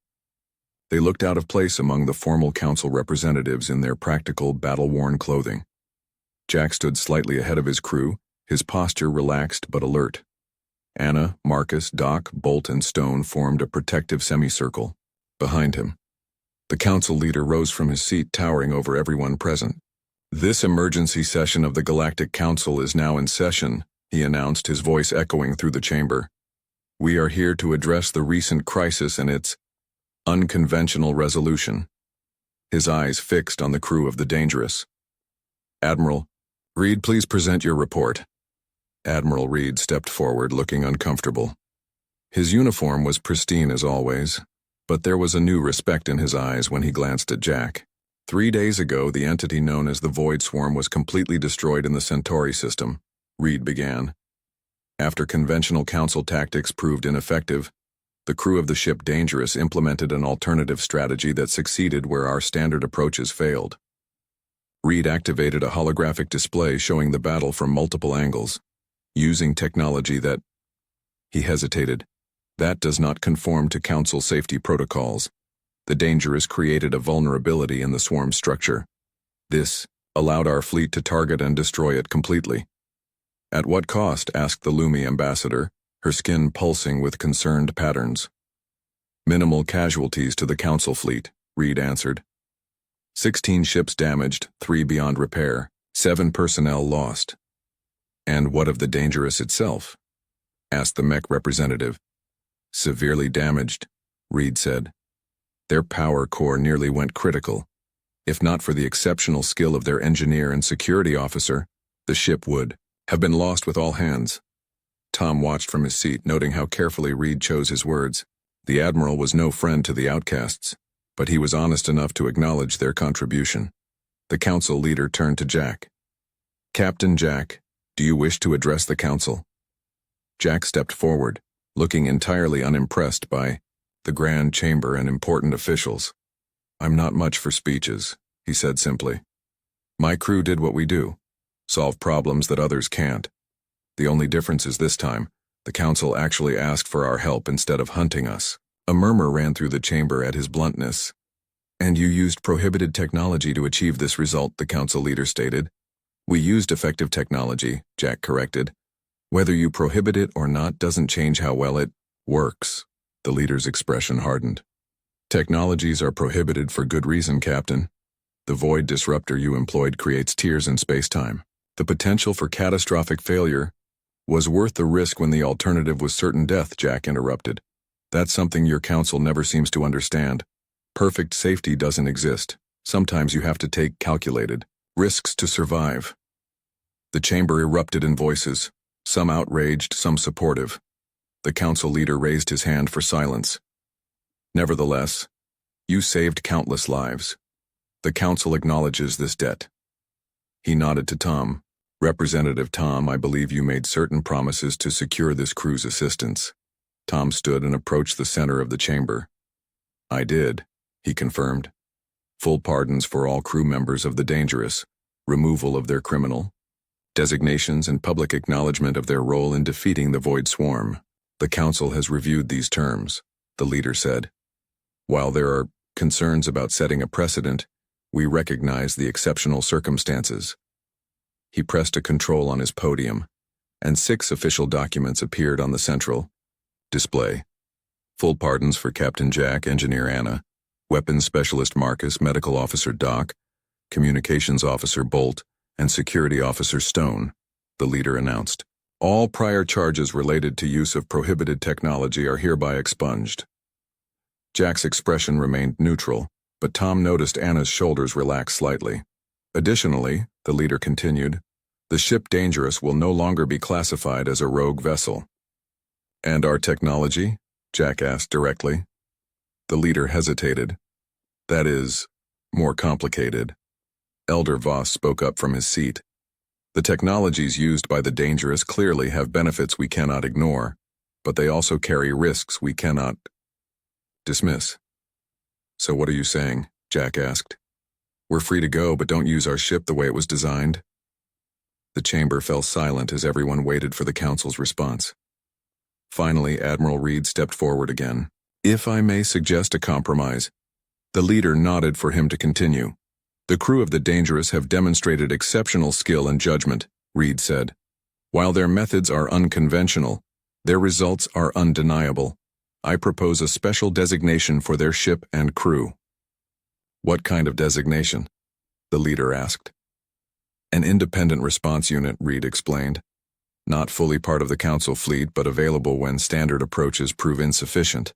They looked out of place among the formal council representatives in their practical, battle-worn clothing. Jack stood slightly ahead of his crew, his posture relaxed but alert. Anna, Marcus, Doc, Bolt, and Stone formed a protective semicircle behind him. The council leader rose from his seat, towering over everyone present. "This emergency session of the Galactic Council is now in session," he announced, his voice echoing through the chamber. "We are here to address the recent crisis and its unconventional resolution." His eyes fixed on the crew of the Dangerous. "Admiral Reed, please present your report." Admiral Reed stepped forward, looking uncomfortable. His uniform was pristine as always, but there was a new respect in his eyes when he glanced at Jack. 3 days ago, the entity known as the Void Swarm was completely destroyed in the Centauri system, Reed began. After conventional council tactics proved ineffective, the crew of the ship Dangerous implemented an alternative strategy that succeeded where our standard approaches failed. Reed activated a holographic display showing the battle from multiple angles, using technology that... He hesitated. "That does not conform to council safety protocols. The Dangerous created a vulnerability in the swarm structure. This allowed our fleet to target and destroy it completely." "At what cost?" asked the Lumi ambassador, her skin pulsing with concerned patterns. "Minimal casualties to the council fleet," Reed answered. 16 ships damaged, 3 beyond repair, 7 personnel lost. "And what of the Dangerous itself?" asked the mech representative. "Severely damaged," Reed said. "Their power core nearly went critical. If not for the exceptional skill of their engineer and security officer, the ship would have been lost with all hands." Tom watched from his seat, noting how carefully Reed chose his words. The Admiral was no friend to the outcasts, but he was honest enough to acknowledge their contribution. The council leader turned to Jack. "Captain Jack, do you wish to address the council?" Jack stepped forward, looking entirely unimpressed by the Grand Chamber and important officials. "I'm not much for speeches," he said simply. "My crew did what we do, solve problems that others can't. The only difference is this time, the council actually asked for our help instead of hunting us." A murmur ran through the chamber at his bluntness. "And you used prohibited technology to achieve this result," the council leader stated. "We used effective technology," Jack corrected. "Whether you prohibit it or not doesn't change how well it works." The leader's expression hardened. "Technologies are prohibited for good reason, Captain. The void disruptor you employed creates tears in space-time. The potential for catastrophic failure was worth the risk when the alternative was certain death," Jack interrupted. "That's something your council never seems to understand. Perfect safety doesn't exist. Sometimes you have to take calculated risks to survive." The chamber erupted in voices, some outraged, some supportive. The council leader raised his hand for silence. "Nevertheless, you saved countless lives. The council acknowledges this debt." He nodded to Tom. "Representative Tom, I believe you made certain promises to secure this crew's assistance." Tom stood and approached the center of the chamber. "I did," he confirmed. "Full pardons for all crew members of the Dangerous, removal of their criminal designations, and public acknowledgement of their role in defeating the Void Swarm. The council has reviewed these terms," the leader said. "While there are concerns about setting a precedent, we recognize the exceptional circumstances." He pressed a control on his podium. and 6 official documents appeared on the central display. Full pardons for Captain Jack, Engineer Anna, Weapons Specialist Marcus, Medical Officer Doc, Communications Officer Bolt, and Security Officer Stone, the leader announced. All prior charges related to use of prohibited technology are hereby expunged. Jack's expression remained neutral, but Tom noticed Anna's shoulders relax slightly. Additionally, the leader continued, the ship Dangerous will no longer be classified as a rogue vessel. And our technology? Jack asked directly. The leader hesitated. That is, more complicated. Elder Voss spoke up from his seat. The technologies used by the Dangerous clearly have benefits we cannot ignore, but they also carry risks we cannot dismiss. So what are you saying? Jack asked. We're free to go, but don't use our ship the way it was designed. The chamber fell silent as everyone waited for the council's response. Finally, Admiral Reed stepped forward again. If I may suggest a compromise. The leader nodded for him to continue. The crew of the Dangerous have demonstrated exceptional skill and judgment, Reed said. While their methods are unconventional, their results are undeniable. I propose a special designation for their ship and crew. What kind of designation? The leader asked. An independent response unit, Reed explained. Not fully part of the Council fleet, but available when standard approaches prove insufficient.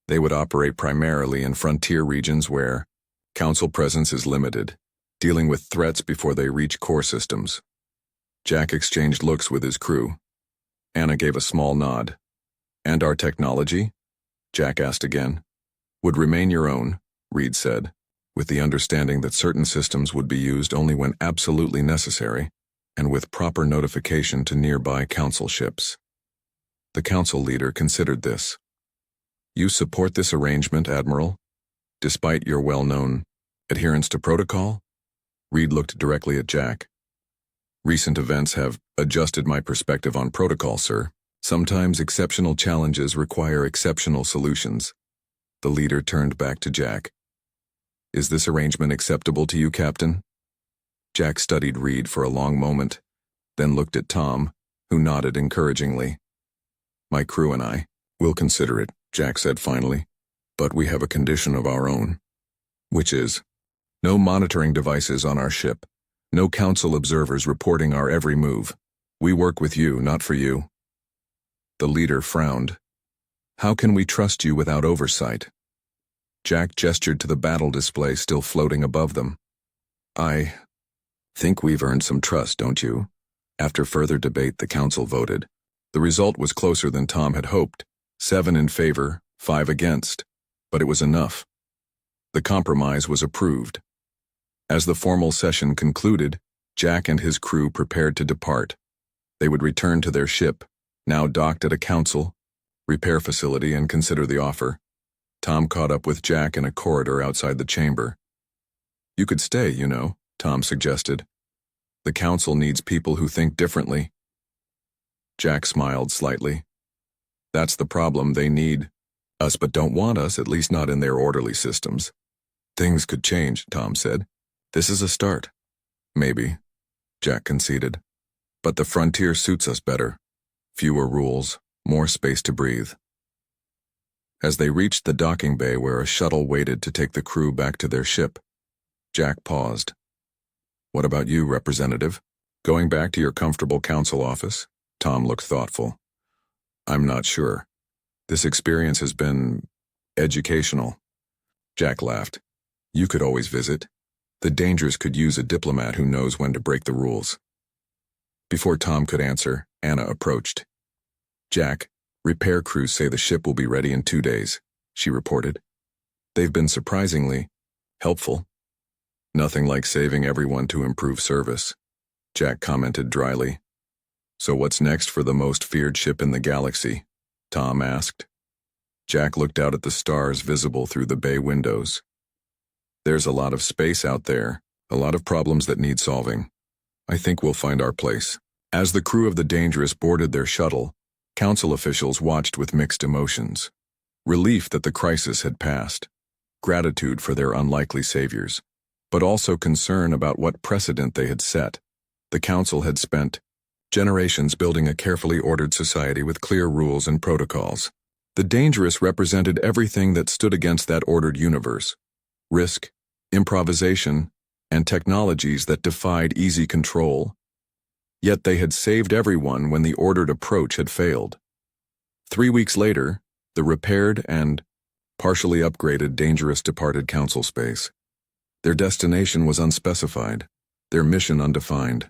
They would operate primarily in frontier regions where Council presence is limited, dealing with threats before they reach core systems. Jack exchanged looks with his crew. Anna gave a small nod. And our technology? Jack asked again. Would remain your own, Reed said, with the understanding that certain systems would be used only when absolutely necessary, and with proper notification to nearby Council ships. The Council leader considered this. You support this arrangement, Admiral? Despite your well-known adherence to protocol? Reed looked directly at Jack. Recent events have adjusted my perspective on protocol, sir. Sometimes exceptional challenges require exceptional solutions. The leader turned back to Jack. Is this arrangement acceptable to you, Captain? Jack studied Reed for a long moment, then looked at Tom, who nodded encouragingly. My crew and I will consider it, Jack said finally, but we have a condition of our own. Which is, no monitoring devices on our ship, no Council observers reporting our every move. We work with you, not for you. The leader frowned. How can we trust you without oversight? Jack gestured to the battle display still floating above them. I think we've earned some trust, don't you? After further debate, the Council voted. The result was closer than Tom had hoped. 7 in favor, 5 against. But it was enough. The compromise was approved. As the formal session concluded, Jack and his crew prepared to depart. They would return to their ship, now docked at a Council repair facility, and consider the offer. Tom caught up with Jack in a corridor outside the chamber. You could stay, you know, Tom suggested. The Council needs people who think differently. Jack smiled slightly. That's the problem. They need us but don't want us, at least not in their orderly systems. Things could change, Tom said. This is a start. Maybe, Jack conceded. But the frontier suits us better. Fewer rules, more space to breathe. As they reached the docking bay where a shuttle waited to take the crew back to their ship, Jack paused. What about you, Representative? Going back to your comfortable Council office? Tom looked thoughtful. I'm not sure. This experience has been educational. Jack laughed. You could always visit. The Dangerous could use a diplomat who knows when to break the rules. Before Tom could answer, Anna approached. Jack, repair crews say the ship will be ready in 2 days, she reported. They've been surprisingly helpful. Nothing like saving everyone to improve service, Jack commented dryly. So what's next for the most feared ship in the galaxy? Tom asked. Jack looked out at the stars visible through the bay windows. There's a lot of space out there, a lot of problems that need solving. I think we'll find our place. As the crew of the Dangerous boarded their shuttle, Council officials watched with mixed emotions. Relief that the crisis had passed, gratitude for their unlikely saviors, but also concern about what precedent they had set. The Council had spent Generations building a carefully ordered society with clear rules and protocols. The dangerous represented everything that stood against that ordered universe: risk, improvisation, and technologies that defied easy control. Yet they had saved everyone when the ordered approach had failed. 3 weeks later, the repaired and partially upgraded dangerous departed council space. Their destination was unspecified, their mission undefined.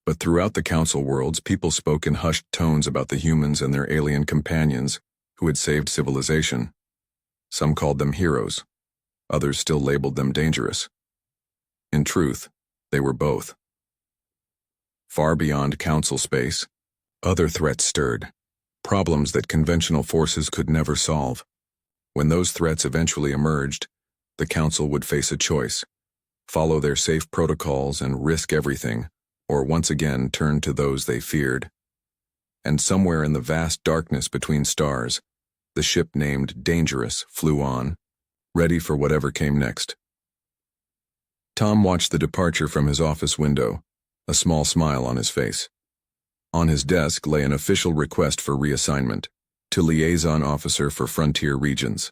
But throughout the council worlds, people spoke in hushed tones about the humans and their alien companions who had saved civilization. Some called them heroes. Others still labeled them dangerous. In truth, they were both. Far beyond council space, other threats stirred, problems that conventional forces could never solve. When those threats eventually emerged, the council would face a choice: follow their safe protocols and risk everything, or once again turn to those they feared. And somewhere in the vast darkness between stars, the ship named Dangerous flew on, ready for whatever came next. Tom watched the departure from his office window, a small smile on his face. On his desk lay an official request for reassignment to Liaison Officer for Frontier Regions.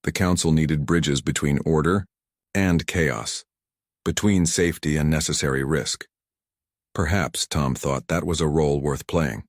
The council needed bridges between order and chaos, between safety and necessary risk. Perhaps, Tom thought, that was a role worth playing.